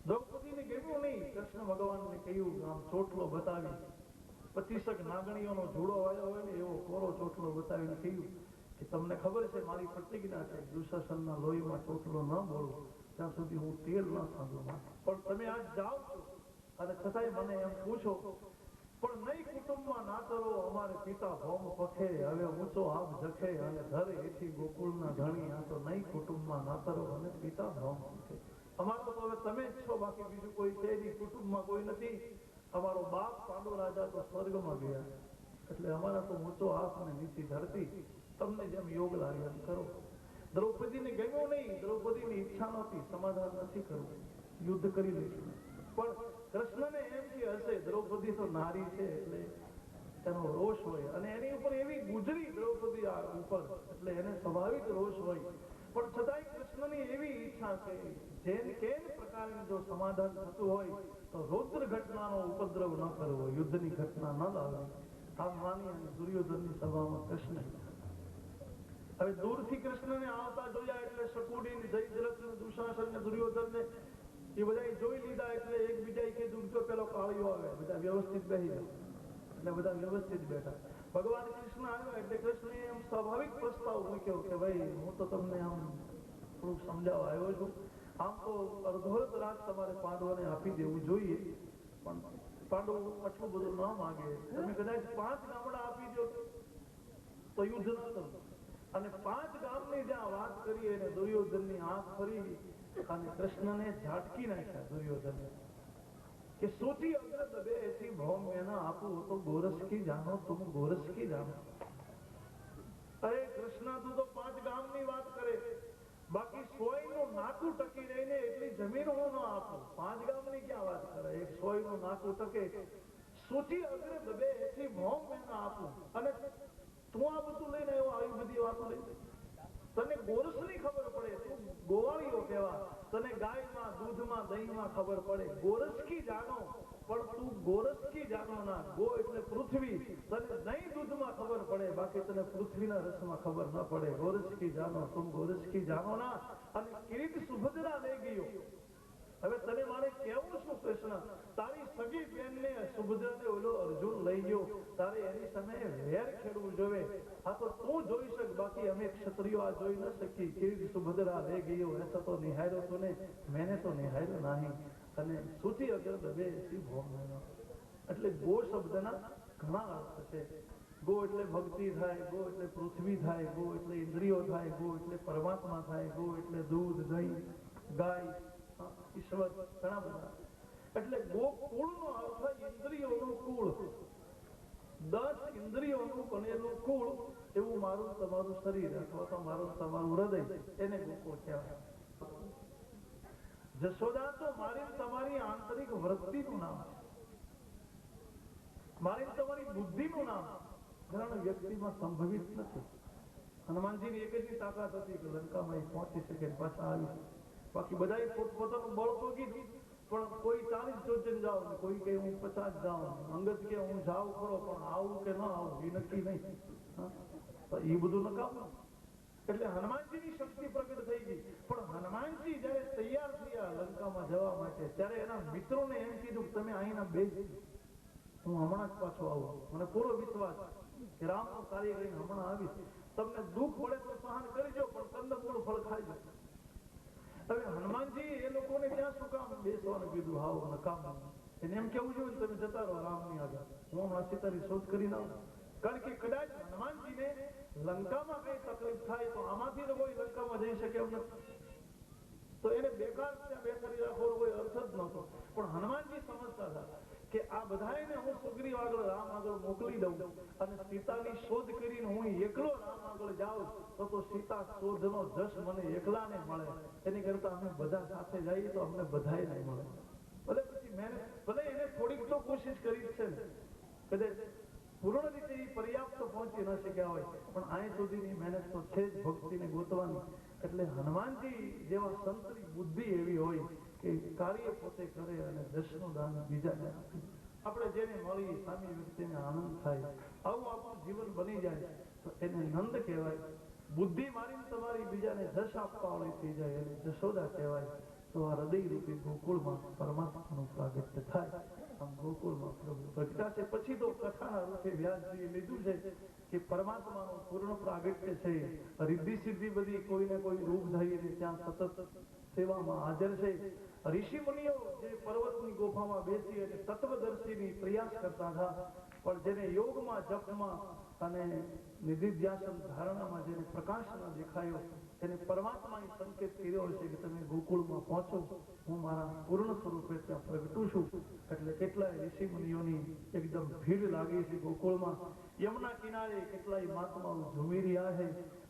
દ્રૌપદીને ગમ્યું નહીં. કૃષ્ણ ભગવાનને કહ્યું, આમ ચોટલો બતાવી, 25 નાગણીઓનો જોડો આવ્યો હોય ને એવો કોરો ચોટલો બતાવીને કહ્યું કે તમને ખબર છે મારી પ્રતિજ્ઞા છે, દુશાસનના લોહીમાં ચોટલો ન બોલું ત્યાં સુધી હું તેલ ન સાંભળું. પણ તમે આજ જાઓ છો અને છતાંય મને એમ પૂછો, પણ નહીં કુટુંબમાં ના કરો, અમારે પિતા ભૌમ પખે, હવે ઊંચો આપ જખે અને ધરે એથી ગોકુળના ધણી, આ તો નહીં કુટુંબમાં ના કરો અને પિતા ભૌમ પખે. અમારો તો હવે તમે જ છો, બાકી બીજું કોઈ છે નહીં, કુટુંબમાં કોઈ નથી. અમારો બાપ પાંડુ રાજા તો સ્વર્ગમાં ગયા, એટલે અમારા તો ઊંચો આપ અને નીચી ધરતી, તમને જેમ યોગ લાગે એમ કરો. દ્રૌપદીને ગમ્યું નહીં. દ્રૌપદીની ઈચ્છા નહોતી, સમાધાન નથી કરવું, યુદ્ધ કરી લઈશું. પણ કૃષ્ણને એમ કે હશે દ્રૌપદી તો નારી છે એટલે તેનો રોષ હોય, અને એની ઉપર એવી ગુજરી દ્રૌપદી ઉપર, એટલે એને સ્વાભાવિક રોષ હોય. પણ છતાંય કૃષ્ણની એવી ઈચ્છા છે, જેને કેન પ્રકારનું જો સમાધાન થતું હોય તો રૌદ્ર ઘટનાનો ઉપદ્રવ ન કરવો, યુદ્ધની ઘટના ન લાવવી. આમ માની અને દુર્યોધનની સભામાં કૃષ્ણ, હવે દૂરથી કૃષ્ણને આવતા જોયા એટલે શકુડી, જયદ્રથ, દુશાસન ને દુર્યોધનને એ બધા જોઈ લીધા, એટલે એકબીજા કીધું જો પેલો કાળિયો આવે, બધા વ્યવસ્થિત બેસી જાવ. એટલે બધા વ્યવસ્થિત બેઠા. ભગવાન કૃષ્ણ આવ્યા એટલે કૃષ્ણએ એમ સ્વાભાવિક પ્રસ્તાવ મૂક્યો કે ભાઈ હું તો તમને આમ થોડુંક સમજાવવા આવ્યો છું. આમ તો અર્ધોરત રાજ તમારે પાંડવોને આપી દેવું જોઈએ, પણ પાંડવો આટલું બધું ન માગે. તમે કદાચ 5 ગામડા આપી દો તો યુદ્ધ ન કરો. અને 5 ગામની જ્યાં વાત કરી એને દુર્યોધનની આંખ ફરી અને કૃષ્ણને ઝાટકી નાખ્યા. દુર્યોધને કે સોચી અગ્ર દબે એથી ભૌમ મેં આપું તો ગોરસ કી જાનો, તુમ ગોરસ કી જાનો. અરે કૃષ્ણ, તું તો 5 ગામની વાત કરે, બાકી 100 નું નાકું ટકી રહીને એટલી જમીન હું ન આપું. 5 ગામની ક્યાં વાત કરે, એક 100 નું નાકું ટકે. સોચી અગ્ર દબે એથી ભૌમ મેં આપું, અને તું આ બધું લઈને આવ્યો, આવી બધી વાતો લઈ. તને ગોરસની ખબર પડે, તું ગોવાળીઓ કહેવા, તને ગાયમાં, દૂધમાં, દહીંમાં ખબર પડે. ગોરસ કી જાનો, પણ તું ગોરસ કી જાનો ના. ગો એટલે પૃથ્વી, તને દહીં દૂધમાં ખબર પડે, બાકી તને પૃથ્વીના રસમાં ખબર ન પડે. ગોરસ કી જાનો, તું ગોરસ કી જાનો ના. અને કિરીટ સુભદ્રા લઈ ગયો. હવે તને મારે કેવું શું કૃષ્ણ, તારી સગી બેનને સુભદ્રાને ઓલો અર્જુન લઈ ગયો, તારે એની સામે વેર ખેડવું જોવે. આ તો તું જોઈ શક, બાકી અમે ક્ષત્રિયો આ જોઈ ન શકી. કિરીટ સુભદ્રા લઈ ગયો, એસા તો નિહાળ્યો તો ને, મેને તો નિહાળ્યો નહીં. અને સૂચી અગર દબે એસી ભોમ. એટલે ગો શબ્દના ઘણા અર્થ છે. ગો એટલે ભક્તિ થાય, ગો એટલે પૃથ્વી થાય, ગો એટલે ઇન્દ્રિયો થાય, ગો એટલે પરમાત્મા થાય, ગો એટલે દૂધ, દહીં, ગાય, ઈશ્વર, ઘણા બધા. એટલે ગોકુળનો અર્થ ઇન્દ્રિયોનું કુળ, 10 ઇન્દ્રિયોનું બનેલું કુળ, એવું મારું તમારું શરીર અથવા તો મારું તમારું હૃદય, એને ગોકુળ કહેવાય. જશોદા તો મારી તમારી આંતરિક વૃત્તિનું નામ છે, મારી તમારી બુદ્ધિનું નામ. ઘણા વ્યક્તિમાં સંભવિત નથી. હનુમાનજીની એક જ તાકાત હતી કે લંકામાં પહોંચી શકે, પાછા આવી. બાકી બધા પોતપોતાનું બળ તો કીધું, પણ કોઈ 40 જોજન જાવ, કોઈ કે હું 50 જાઉં, અંગત કે હું જાઉં ખરો, પણ આવું કે ન આવું એ નક્કી નહીં. એ બધું નકામું. એટલે હનુમાનજીની શક્તિ પ્રગટ થઈ ગઈ. પણ હનુમાનજી જયારે તૈયાર થયા લંકામાં જવા માટે, ત્યારે એના મિત્રોને એમ કીધું કે તમે અહીંના બેસજો, હું હમણાં જ પાછો આવું. મને પૂરો વિશ્વાસ કે રામનું કાર્ય કરીને હમણાં આવીશ, તમને દુઃખ પડે તો સહન કરજો, પણ કંદમૂળ ફળ ખાઈ જજો. હવે હનુમાનજી એ લોકોને ત્યાં શું કામ બેસવાનું કીધું? હાવ નકામ. એને એમ કેવું જોઈએ તમે જતા રહો રામની આગળ, હું હમણાં સીતાની શોધ કરીને આવું. કારણ કે કદાચ હનુમાનજીને લંકામાં કઈ તકલીફ થાય તો આમાંથી તો કોઈ લંકામાં જઈ શકે એમ નથી, તો એને બેકાર ત્યાં બેસાડી રાખવાનો કોઈ અર્થ જ નહોતો. પણ હનુમાનજી સમજતા હતા કે આ બધાને હું સુગ્રીવ આગળ રામ આગળ મોકલી દઉં અને સીતાની શોધ કરીને હું એકલો રામ આગળ જાઉં તો સીતા શોધનો જશ મને એકલાને મળે, એની કરતા અમે બધા સાથે જઈએ તો અમને બધાય નહીં મળે. ભલે પછી મહેનત, ભલે એને થોડીક તો કોશિશ કરી છે ને, કદાચ પૂર્ણ રીતે પર્યાપ્ત પહોંચી ન શક્યા હોય, પણ અહીં સુધીની મહેનત તો છે જ ભક્તિને ગોતવાની. એટલે હનુમાનજી જેવા સંતની બુદ્ધિ એવી હોય કે કાર્ય પોતે કરે અને જશનું દાન બીજાને આપે. આપણે જેને મળી સામી વ્યક્તિને આનંદ થાય, આવું આપણું જીવન બની જાય તો એને નંદ કહેવાય. બુદ્ધિ મારીને તમારી બીજાને જશ આપવા વાળી થઈ જાય એને જશોદા કહેવાય. તો આ હૃદય રૂપી ગોકુળમાં પરમાત્માનું પ્રાગટ્ય થાય. આમ ગોકુળમાં પ્રભુ પ્રગટા છે. પછી તો કથાના રૂપે વ્યાસજીએ લીધું છે કે પરમાત્માનું પૂર્ણ પ્રાગટ્ય છે. રિદ્ધિ સિદ્ધિ બધી કોઈને કોઈ રૂપ ધરીને ત્યાં સતત સેવામાં હાજર છે. ઋષિ મુનિઓ જે પર્વતની ગુફામાં બેસી અને તત્વદર્શીની પ્રયાસ કરતા હતા, પણ જેને યોગમાં જપમાં અને નિધિધ્યાસન ધારણામાં જેને પ્રકાશ ન દેખાયો, એને પરમાત્માએ સંકેત કર્યો છે કે તમે ગોકુળમાં પહોંચો, હું મારા પૂર્ણ સ્વરૂપે ત્યાં પ્રગટું છું. એટલે કેટલાય ઋષિ મુનિઓની એકદમ ભીડ લાગી છે ગોકુળમાં. યમુના કિનારે કેટલાય મહાત્માઓ ઝૂમી રહ્યા છે.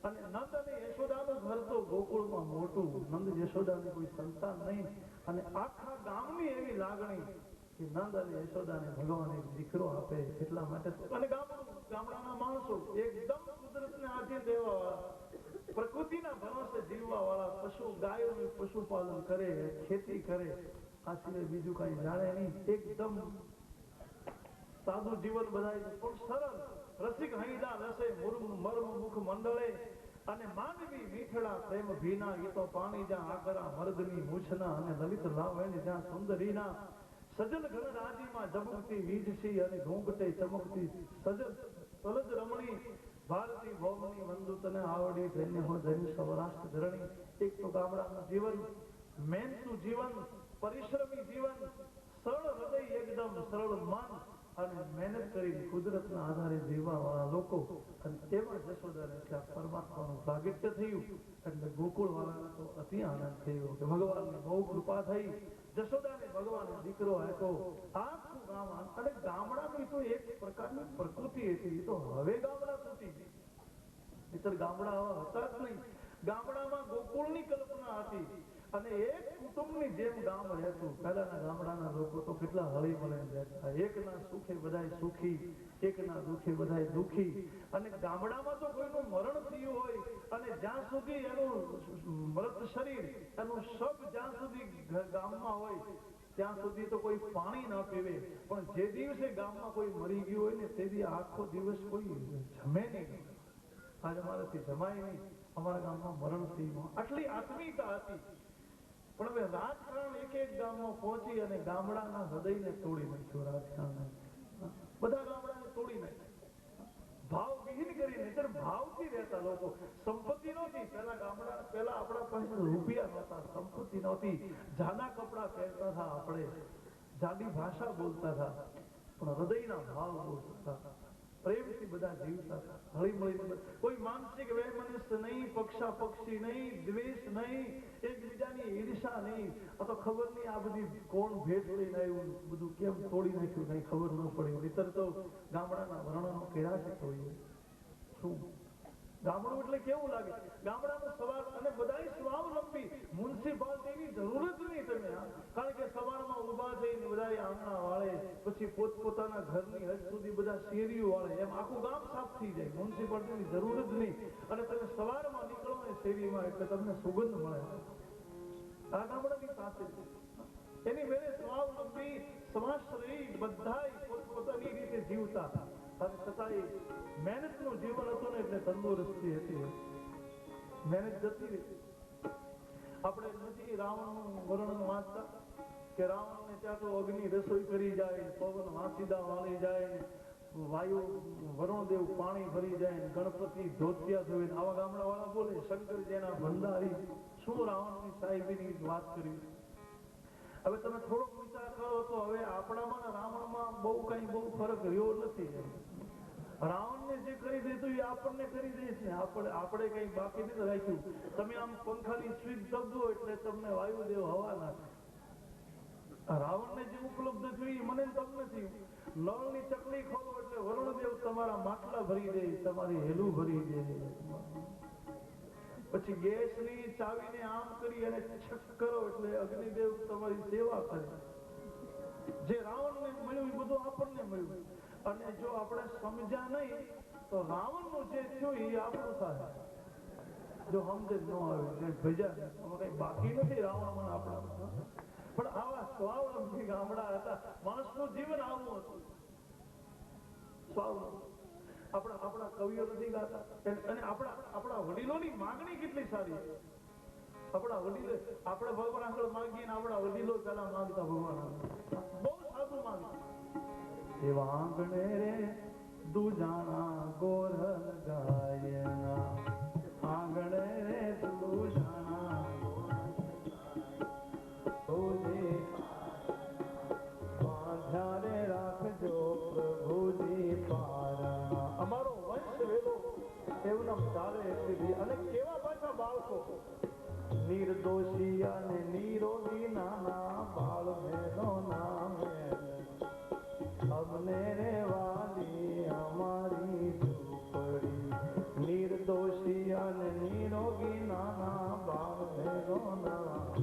અને નંદ અને યશોદાનું ઘર તો ગોકુળમાં મોટું, નંદ યશોદાને કોઈ સંતાન નહીં, અને આખા ગામની એવી લાગણી કે નંદ અને યશોદાને ભગવાન એક દીકરો આપે એટલા માટે. અને ગામડાના માણસો એકદમ કુદરતને આધીન રહેવા વાળા, પ્રકૃતિના ભરોસે જીવવા વાળા, પશુ ગાયોનું પશુપાલન કરે, ખેતી કરે, આ સિવાય બીજું કઈ જાણે નહીં. એકદમ સાદું જીવન બધાય, પણ સરળ. રસિક હૈદા રસે મર્મ મુખ મંડળે, અને માનવી મીઠડા પ્રેમ ભીના, એ તો પાણી જ્યાં આકરા મર્દની મૂછના, અને લલિત લાવણ જ્યાં સુંદરીના, સજલ ઘન રાજીમાં જમકતી વીજસી, અને ઘૂંઘટે ચમકતી સજલ સલજ રમણી, ભારતી ભૌમની વંદુતને આવડી, ધન્ય હો ધન્ય સૌરાષ્ટ્ર ધરણી. એક તો ગામડાનું જીવન, મહેનતું જીવન, પરિશ્રમી જીવન, સરળ હૃદય, એકદમ સરળ મન, અને મહેનત કરીને કુદરતના આધારે જીવવા વાળા લોકો. અને એમાં જશોદાને એટલે પરમાત્માનું પ્રાગટ્ય થયું. એટલે ગોકુળ વાળાને તો અતિ આનંદ થયો કે ભગવાનની બહુ કૃપા થઈ, જશોદાને ભગવાને દીકરો આપ્યો. આખું ગામ, અને ગામડાની તો એક પ્રકારની પ્રકૃતિ હતી. તો હવે ગામડા તૂટી ગઈ, નહીંતર ગામડા આવા હતા જ નહીં. ગામડામાં ગોકુળની કલ્પના હતી, અને એક કુટુંબની જેમ ગામ રહેતું. પહેલાના ગામડાના લોકો તો કેટલા હળી મળીને રહેતા, એકના સુખે બધાય સુખી, એકના દુઃખે બધાય દુઃખી. અને ગામડામાં તો કોઈનું મરણ થયું હોય, અને જ્યાં સુધી એનું મૃત શરીર, એનું શબ જ્યાં સુધી ગામમાં હોય ત્યાં સુધી તો કોઈ પાણી ન પીવે. પણ જે દિવસે ગામમાં કોઈ મરી ગયું હોય ને, તે દી આખો દિવસ કોઈ જમે નહીં. આજે અમારાથી જમાય નહીં, અમારા ગામમાં મરણ થયું, આટલી આત્મીયતા હતી. પણ હવે રાજકારણ એક એક ગામમાં પહોંચી અને ગામડાના હૃદયને તોડી નાખ્યું. રાજકારણ બધા ગામડાને તોડી નાખ્યું, ભાવ વિહીન કરી. નહીંતર ભાવથી રહેતા લોકો. સંપત્તિ નહોતી પેલા આપણા પાસે રૂપિયા નહોતા, સંપત્તિ નહોતી, જાડા કપડા પહેરતા હતા, આપણે જાડી ભાષા બોલતા હતા, પણ હૃદયના ભાવ બોલતા હતા, પ્રેમથી બધા જીવતા હતા, હળી મળીને. કોઈ માનસિક વૈમનસ્ય નહીં, પક્ષા પક્ષી નહીં, દ્વેષ નહીં, એકબીજાની ઈર્ષા નહીં. આ તો ખબર નહીં આ બધી કોણ ભેટ લઈને આવ્યું, બધું કેમ તોડી નાખ્યું, કઈ ખબર ન પડી. નહીતર તો ગામડાના વર્ણનો કેળા છે. તો શું ગામડું એટલે કેવું લાગે? ગામડાનો સવાર, અને બધાય સ્વાવલંબી, મ્યુનિસિપાલિટીની જરૂર જ નહીં તમે. કારણ કે સવારમાં ઉભા થઈને બધા આંગણા વાળે, પછી પોતપોતાના ઘરની હદ સુધી બધા શેરીઓ વાળે, એમ આખું ગામ સાફ થઈ જાય. મ્યુનિસિપાલિટીની જરૂર જ નહીં. અને તમે સવારમાં નીકળો ને શેરીમાં એટલે તમને સુગંધ મળે. આ ગામડાની પાસે એની મેળે સ્વાવલંબી, સ્વાશ્રયી, બધાય પોતપોતાની રીતે જીવતા. અને છતાંય મહેનતનું જીવન હતું ને, એટલે તંદુરસ્તી હતી, મહેનત જતી રહી. આપણે નથી રાવણનું વર્ણન વાંચતા કે રાવણને ત્યાં તો અગ્નિ રસોઈ કરી જાય, પવન વાંસીદા વાળી જાય, વાયુ વરુણદેવ પાણી ભરી જાય, ગણપતિ ધોતિયા ધોવે, આવા ગામડા વાળા બોલે શંકરજીના ભંડારી. શું રાવણની સાહેબીની વાત કરી. હવે તમે થોડોક વિચાર કરો તો હવે આપણામાં ને રાવણમાં બહુ ફરક રહ્યો નથી. રાવણને જે કરી દીધું એ આપણને કરી દે છે. આપણે કઈ બાકી નથી રાખ્યું. તમે આમ પંખાની સ્વિચ દબો એટલે તમને વાયુદેવ હવા નાખે. રાવણને જે ઉપલબ્ધ થયું એ મને તમને થયું. નળની ચકલી ખોલો એટલે વરુણદેવ તમારા માટલા ભરી દે, તમારી હેલું ભરી દે. પછી ગેસની ચાવીને આમ કરી અને છક કરો એટલે અગ્નિદેવ તમારી સેવા કરે. જે રાવણને મળ્યું એ બધું આપણને મળ્યું. અને જો આપણે સમજ્યા નહીં તો રાવણનું જે થયું એ આપણું થાય. જો સમજે ન આવે ભેજા કઈ બાકી નથી રાવણ આપણા. પણ આવા સ્વાવલંબી ગામડા હતા. માણસનું જીવન આવું હતું, સ્વાવલંબી. આપણા કવિઓ નથી ગાતા. અને આપણા વડીલોની માંગણી કેટલી સારી. આપણા વડીલો, આપણે ભગવાન આગળ માંગીએ ને આપણા વડીલો પેલા માંગતા ભગવાન બહુ સાદું માંગતા. એવા આંગણે રે દુજાણા ગોરલ ગાયના, આંગણે રે દુજાણા બાંધ્યારે રાખજો પ્રભુજી પારણા. અમારો વંશ વેલો એવનમ ચાલે એટલી. અને કેવા પાછા બાળકો નિર્દોષી અને નિરોગી નાના બાળ મેનો નામે અમને રે વાલી અમારી ઝૂંપડી. નિર્દોષી અને નિરોગી નાના બાળ મેનો નામ.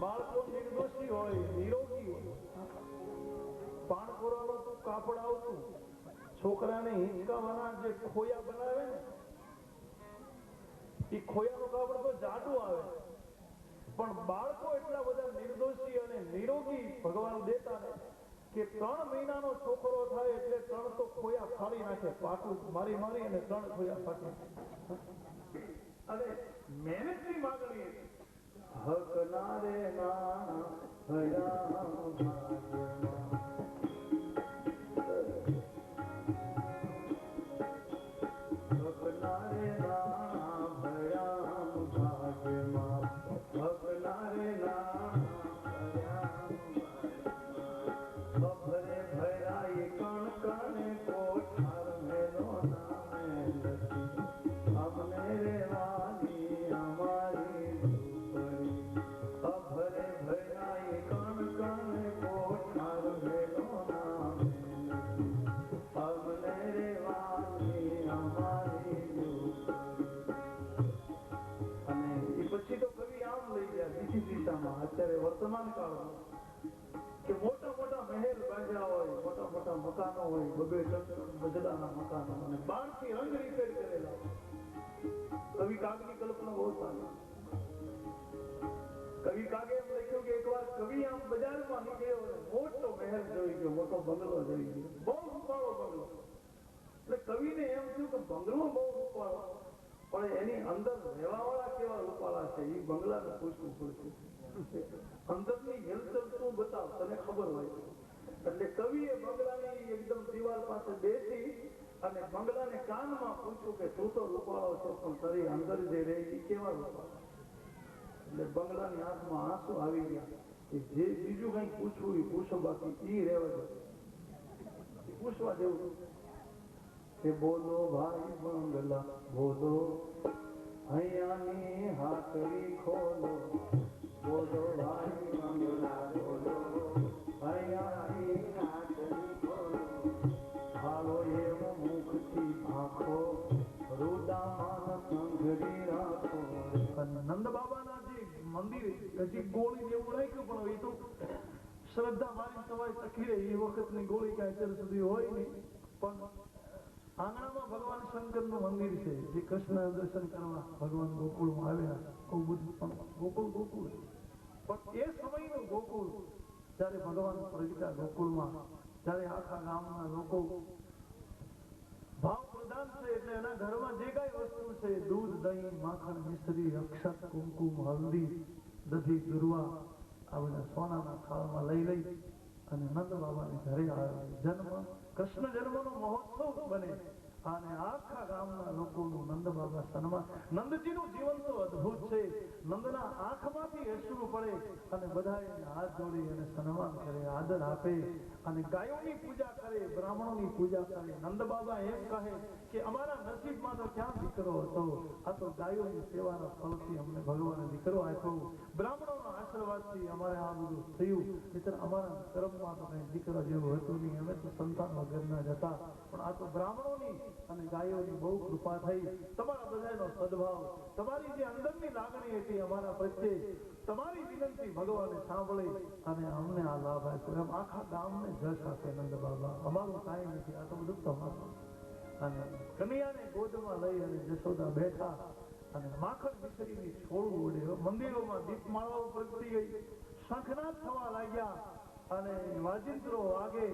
બાળકો નિર્દોષી હોય, નિરોગી હોય. પાણકોરાનું તો કાપડ આવતું, છોકરાને હિંચકાવાના જે ખોયા બનાવે ને એ ખોયાનું કાપડ તો જાડું આવે. પણ બાળકો એટલા બધા નિર્દોષી અને નિરોગી ભગવાન દેતા ને કે 3 મહિનાનો છોકરો થાય એટલે 3 તો ખોયા ફાડી નાખે, પાટું મારી અને 3 ખોયા ફાટી. અને મહેનતની માગણી હકના રે ના ભયા અત્યારે વર્તમાન કાળમાં કે મોટા મહેલ બાંધ્યા હોય, મોટા મકાનો હોય, 2-3 મજલાના મકાનો અને બહારથી રંગ રીપેર કરેલા. કવિ કાગની કલ્પના બહુ સારી. કવિ કાગે એમ લખ્યું કે એકવાર કવિ આમ બજારમાં નીકળ્યો અને મોટો મહેલ જોઈ ગયો, મોટો બંગલો જોઈ ગયો, બહુ રૂપાળો બંગલો. એટલે કવિને એમ થયું કે બંગલો બહુ રૂપાળો, પણ એની અંદર રહેવા વાળા કેવા રૂપાળા છે એ બંગલાને પૂછવું પડશે. અંદરની હેલચલ શું બતાવ તને ખબર હોય. એટલે કવિએ બંગલાની એકદમ દિવાલ પાસે બેસી અને બંગલાને કાનમાં પૂછ્યું કે તું તો રૂપાળો છો પણ તારી અંદર જે રહે એ કેવા રૂપાળા. એટલે બંગલાની આંખમાં આંસુ આવી ગયા કે જે બીજું કઈ પૂછવું એ પૂછો, બાકી ઈ રહેવા દે, પૂછવા જેવું કે બોલો ભાઈ બંગલા બોલો, હૈયાની હાથડી ખોલો. બોલો ભાઈ બંગલા બોલો, હૈયાની હાથડી ખોલો. ભાલો એવો મુખથી ભાખો, રુદામાન સંઘરી રાખો. નંદ બાબાના જે મંદિર હજી ગોળી જેવું રાખ્યું, પણ એ તો શ્રદ્ધા મારી સવાય ચખી રહે. એ વખતની ગોળી કઈ અત્યાર સુધી હોય નહીં. પણ આંગણામાં ભગવાન શંકરનું મંદિર છે, જે કૃષ્ણ દર્શન કરવા ભગવાન ગોકુળમાં આવ્યા. બહુ બધું પણ ગોકુળ પણ એ સમયનું ગોકુળ જયારે ભગવાન પ્રગટ્યા ગોકુળમાં, ત્યારે આખા ગામના લોકો ભાવ પ્રધાન છે. એટલે એના ઘરમાં જે કઈ વસ્તુ છે, દૂધ, દહીં, માખણ, મિશ્રી, અક્ષત, કુમકુમ, હલ્દી, દધી, દુર્વા, આ બધા સોનાના થાળમાં લઈ અને નંદ બાબાની ઘરે આવે. કૃષ્ણ જન્મનો મહોત્સવ બને અને આખા ગામના લોકોનું નંદ બાબા સન્માન. નંદજીનું જીવન તો અદ્ભુત છે. નંદના આંખમાંથી અશ્રુ પડે અને બધા એને હાથ જોડી અને સન્માન કરે, આદર આપે અને ગાયોની પૂજા કરે, બ્રાહ્મણોની પૂજા કરે. નંદ બાબા એમ કહે કે અમારા નસીબમાં તો ક્યાં દીકરો હતો, આ તો ગાયોની સેવાના ફળથી અમને ભગવાને દીકરો આપ્યો. બ્રાહ્મણોના આશીર્વાદથી અમારે આ બધું થયું, મિત્ર અમારા કર્મમાં તો કઈ દીકરો જેવું હતું નહીં, અમે તો સંતાન વગરના જ હતા. પણ આ તો બ્રાહ્મણોની અને ગાયોની બહુ કૃપા થઈ. તમારા બધાનો સદભાવ, તમારી જે અંદરની લાગણી હતી અમારા પ્રત્યે, તમારી વિનંતી ભગવાને સાંભળી અને અમને આ લાભ આપ્યો. એમ આખા ગામને જશ આપે નંદ બાબા. અમારું કાંઈ નથી, આ તો બધું તમારું. અને કન્યાને ગોદમાં લઈ અને જશોદા બેઠા અને માખણ મિશ્રીની છોડું ઉડે. મંદિરોમાં દીપમાળાઓ પ્રગટી ગઈ, શંખનાદ થવા લાગ્યા અને વાજિંત્રો વાગે.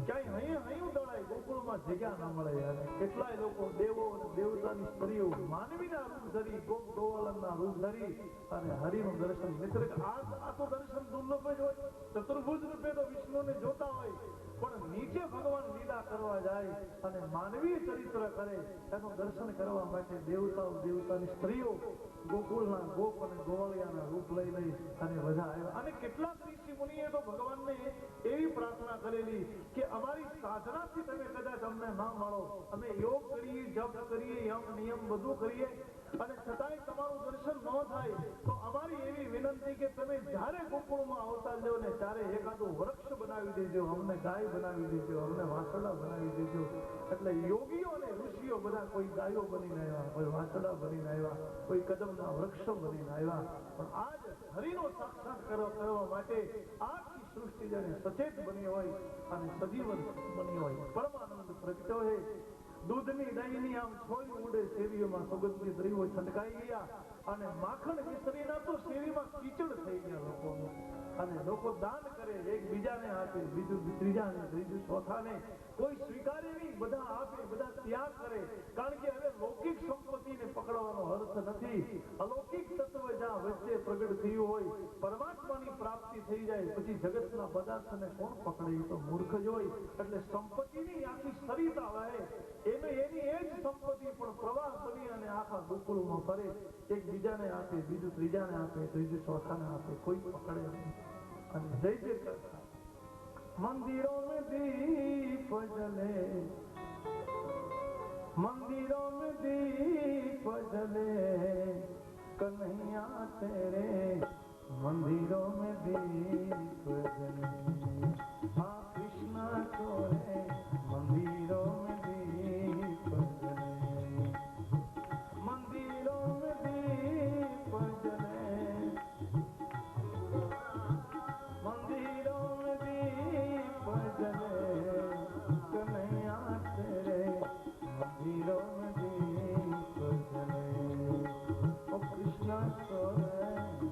ક્યાંય હૈયું દળાય, ગોકુળમાં જગ્યા ના મળે. અને કેટલાય લોકો દેવો અને દેવતાની સ્ત્રીઓ માનવીના રૂપ ધરી, ગોપ ગોવાલનના રૂપ ધરી અને હરિનું દર્શન. મિત્ર આ તો દર્શન દુર્લભ જ હોય. ચતુર્ભુજ રૂપે તો વિષ્ણુને જોતા હોય, પણ નીચે ભગવાન લીલા કરવા જાય અને માનવીય ચરિત્ર કરે, એનું દર્શન કરવા માટે દેવતાઓ દેવતાની સ્ત્રીઓ ગોકુળના ગોપ અને ગોવાળિયાના રૂપ લઈ અને બધા આવ્યા. અને કેટલાક ઋષિ મુનિએ તો ભગવાનને એવી પ્રાર્થના કરેલી કે અમારી સાધનાથી તમે કદાચ અમને ના મળો, અમે યોગ કરીએ, જપ કરીએ, યમ નિયમ બધું કરીએ અને છતાંય તમારું દર્શન ન થાય, તો અમારી એવી વિનંતી કે તમે જ્યારે ગોકુળમાં અવતાર લો ને ત્યારે એકાદું વૃક્ષ બનાવી દેજો, અમને ગાય બનાવી દેજો, અમને વાછરડા બનાવી દેજો. એટલે યોગીઓ અને ઋષિઓ બધા કોઈ ગાયો બનીને આવ્યા, કોઈ વાછરડા બનીને આવ્યા, કોઈ કદમના વૃક્ષો બનીને આવ્યા. પણ આજ હરિનો સાક્ષાત કરવા માટે આખી સૃષ્ટિ જાણે સચેત બની હોય અને સજીવન બની હોય. પરમાનંદ પ્રગટ્યો હે. દૂધની દહીંની આમ છોડી ઉડે શેરીઓમાં, સુગંધિત દ્રવ્યો છંટકાઈ ગયા અને માખણ મિશ્રીના તો શેરીમાં કીચડ થઈ ગયા લોકોનું. અને લોકો દાન કરે, એકબીજાને આપે, બીજું ત્રીજાને, ત્રીજું ચોથાને. કોઈ સ્વીકારે નહીં, બધા આપે, બધા ત્યાગ કરે. કારણ કે હવે લૌકિક સંપત્તિને પકડવાનો અર્થ નથી. અલૌકિક તત્વ જ્યાં વચ્ચે પ્રગટ થયું હોય, પરમાત્માની પ્રાપ્તિ થઈ જાય, પછી જગતના પદાર્થને કોણ પકડે? એ તો મૂર્ખ જ હોય. એટલે સંપત્તિની આખી સરિતા વહે, એની એ જ સંપત્તિ પણ પ્રવાહ બની અને આખા ગોકુળમાં ફરે. એકબીજાને આપે, બીજું ત્રીજાને આપે, ત્રીજું ચોથાને આપે, કોઈ પકડે નહીં. અને જય જય કરતા મંદિરો में दीप जले, मंदिरों में दीप जले, कन्हैया तेरे मंदिरों में दीप जले. हाँ कृष्ण तोरे मंदिरों में दीप जले, मंदिरों में दीप जले, मंदिरों में दीप जले, कन्हैया तेरे मंदिरों में दीप जले. ओ कृष्ण तोरे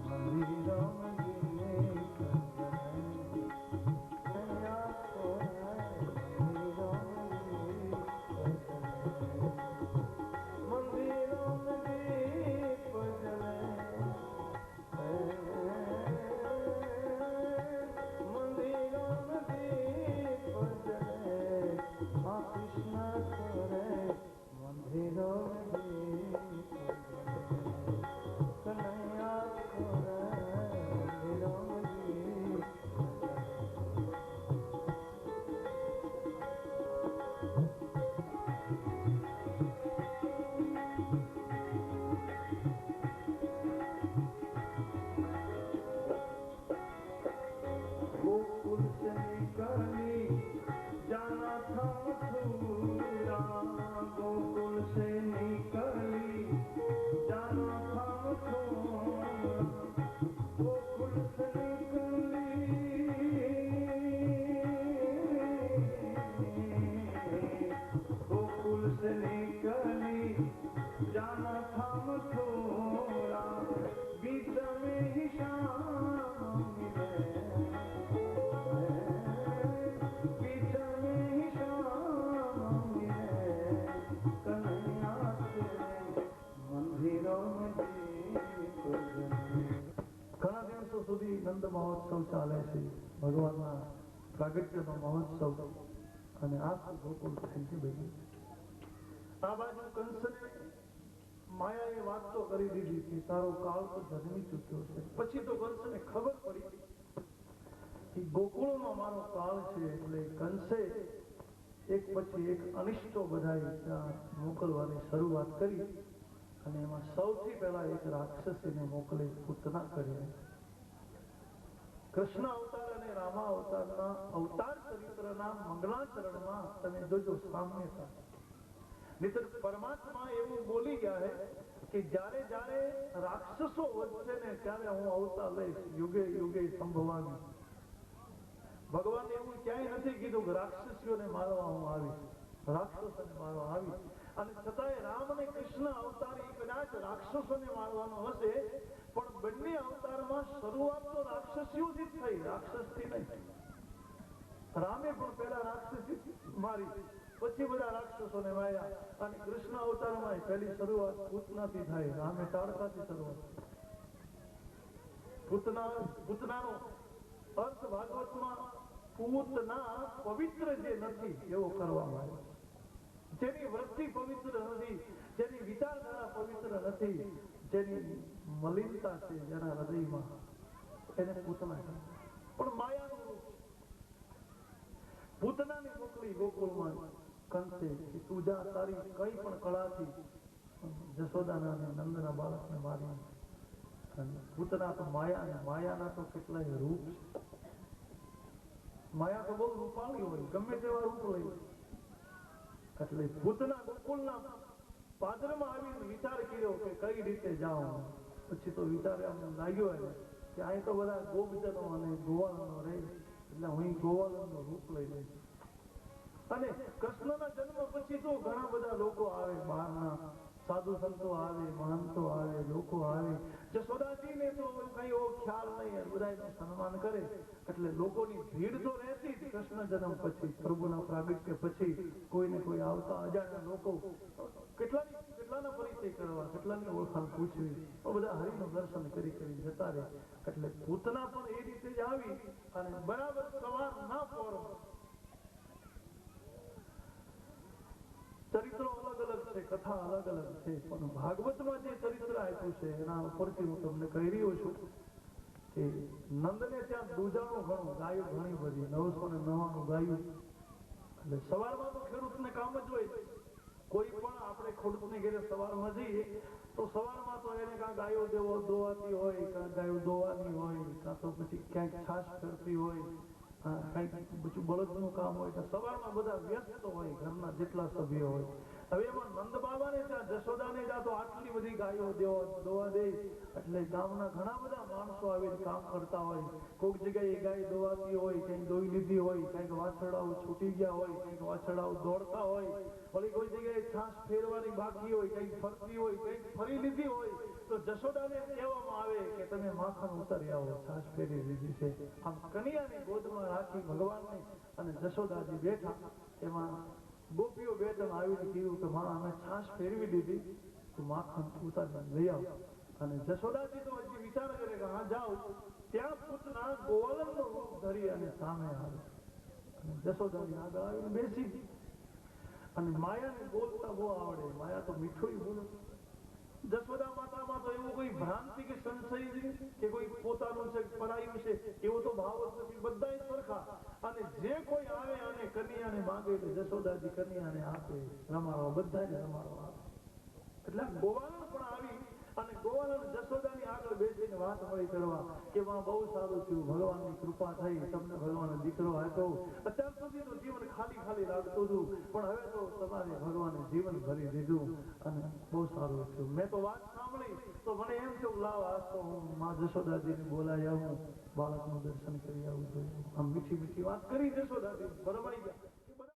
मंदिरों में दीप जले, कन्हैया तोरे मंदिरों में दीप जले, मंदिरों में दीप जले, मंदिरों में दीप जले. हाँ कृष्ण तोरे मंदिरों में दीप जले, कन्हैया तोरे સુધી નંદ મહોત્સવ ચાલે છે, ભગવાનના પ્રાગટ્યનો મહોત્સવ, અને આખું ગોકુળ થઈ છે ભાઈ. આ બાજુ કંસને માયાએ વાત તો કરી દીધી કે તારો કાળ તો જન્મી ચૂક્યો છે. પછી તો કંસને ખબર પડી કે ગોકુળમાં મારો કાળ છે, એટલે કંસે એક પછી એક અનિષ્ટો બધાય ત્યાં મોકલવાની શરૂઆત કરી, અને એમાં સૌથી પહેલા એક રાક્ષસીને મોકલી, પૂતના કરીને. કૃષ્ણ અવતાર અને રામા અવતારના અવતાર ચરિત્રના મંગલાચરણમાં તમે જોજો સામ્યતા. નહીંતર પરમાત્મા એવું બોલી ગયા છે કે જ્યારે જ્યારે રાક્ષસો વધશે ને ત્યારે હું અવતાર લઈશ, યુગે યુગે સંભવામી. ભગવાન એવું ક્યાંય નથી કીધું કે રાક્ષસીઓને મારવા હું આવીશ, રાક્ષસોને મારવા આવીશ. અને છતાંય રામ અને કૃષ્ણ અવતાર એ કદાચ રાક્ષસોને મારવાનો હશે, પણ બંને અવતારમાં શરૂઆત તો રાક્ષસીઓથી જ થઈ, રાક્ષસથી નહીં. રામે પણ પહેલા રાક્ષસી મારી, પછી બધા રાક્ષસોને માર્યા. અને કૃષ્ણ અવતારમાં પહેલી શરૂઆત પૂતનાથી થાય, રામે તાડકાથી શરૂઆત. પૂતનાનો અર્થ ભાગવતમાં પૂતના પવિત્ર જે નથી એવો કરવામાં આવ્યો. જેની વૃત્તિ પવિત્ર નથી, જેની વિચારધારા પવિત્ર નથી, જેની મલિનતા છે જેના હૃદયમાં, એને પૂતના કહે. પણ માયાનું રૂપ છે. પૂતનાની મોકલી ગોકુળમાં કંસે કે તું જા, તારી કઈ પણ કળાથી જશોદાના અને નંદના બાળકને મારી. પૂતના તો માયા, અને માયાના તો કેટલાય રૂપ છે. માયા તો બહુ રૂપાળી હોય, ગમે તેવા રૂપ લઈ. એટલે પૂતના ગોકુળના પાદરમાં આવીને વિચાર કર્યો કે કઈ રીતે જાઉં. પછી તો વિચાર અમને લાગ્યો એને કે અહીં તો બધા ગોપજનો અને ગોવાળનો રહે, એટલે હું ગોવાળનો રૂપ લઈ લઈશ. અને કૃષ્ણના જન્મ પછી તો ઘણા બધા લોકો આવે, બહારના સાધુ સંતો આવે, મહંતો આવે, લોકો આવે. જશોદાજીને તો કઈ એવો ખ્યાલ નહીં, બધાનું સન્માન કરે. એટલે લોકોની ભીડ તો રહેતી જ. કૃષ્ણ જન્મ પછી, પ્રભુના પ્રાગટ્ય પછી કોઈને કોઈ આવતા અજાણ્યા લોકો કેટલાના પરિચય કરવા, કેટલાની ઓળખાણ પૂછવી, બધા હરિનું દર્શન કરી કરી જતા રહે. એટલે પૂતના પણ એ રીતે જ આવી, અને બરાબર સવારના પહોરમાં. ચરિત્રો અલગ અલગ છે, કથા અલગ અલગ છે, પણ ભાગવતમાં જે ચરિત્ર આપ્યું છે એના ઉપરથી હું તમને કહી રહ્યો છું કે નંદને ત્યાં દૂજાણું ઘણું, ગાયું ઘણી બધી, 999 ગાયું. એટલે સવારમાં તો ખેડૂતને કામ જ હોય. કોઈ પણ આપણે ખેડૂતને ઘરે સવારમાં જઈએ તો સવારમાં તો એને કાં ગાયો દોવાતી હોય, કાં ગાયો દોવાની હોય, કાં તો પછી ક્યાંક છાશ ફેરતી હોય, કઈક બીજું બળદનું કામ હોય. તો સવારમાં બધા વ્યસ્ત હોય, ઘરના જેટલા સભ્યો હોય. હવે એમાં નંદ બાબાને ત્યાં જશોદાને ત્યાં તો આટલી બધી ગાયો દોવા દે, એટલે ગામના ઘણા બધા માણસો આવીને કામ કરતા હોય. કોઈક જગ્યાએ ગાય દોવાતી હોય, કંઈક દોઈ લીધી હોય, કંઈક વાછરડાઓ છૂટી ગયા હોય, કંઈક વાછરડાઓ દોડતા હોય, વળી કોઈ જગ્યાએ છાશ ફેરવાની બાકી હોય, કંઈક ફરતી હોય, કંઈક ફરી લીધી હોય. તો જશોદાને કહેવામાં આવે કે તમે માખણ ઉતારી આવો, છાશ ફેરી લીધી છે. આમ કન્યાને ગોદમાં રાખી ભગવાનને, અને જશોદાજી બેઠા. એમાં ગોપીઓ બે ત્રણ આવીને કીધું કે માં અમે છાશ ફેરવી દીધી, તું માખણ ઉતારીને લઈ આવ. અને જશોદાજી તો હજી વિચાર કરે કે હા જાઓ. ત્યાં પૂતના ગોવાલનનું રૂપ ધરી અને સામે આવે, અને જશોદાજી આગળ આવીને બેસી. અને માયાને બોલતા બહુ આવડે, માયા તો મીઠું બોલે. જશોદા માતામાં તો એવું કોઈ ભ્રાંતિ કે સંશય કે કોઈ પોતાનું છે પરાયું છે એવો તો ભાવ જ નથી. બધા સરખા. અને જે કોઈ આવે અને કન્યાને માંગે એટલે જશોદાજી કન્યાને આપે, રમાડવા, બધાને રમાડવા આપે. એટલે ગોવાલન પણ આવી, અને ગોવાલન જશોદાની આગળ બેસીને વાત મળી કરવા કે માં બહુ સારું થયું, ભગવાનની કૃપા થઈ, તમને ભગવાન દીકરો આપ્યો. અત્યાર સુધી તો જીવન ખાલી ખાલી લાગતું હતું, પણ હવે તો તમારે ભગવાને જીવન ભરી દીધું, અને બહુ સારું થયું. મેં તો વાત સાંભળી તો મને એમ થયું લાવ આજ તો હું માં જશોદાજીને બોલાવી આવું, બાળકનું દર્શન કરી આવું જોઈએ. આમ મીઠી મીઠી વાત કરી જશોદાજી ભરમાઈ ગયા.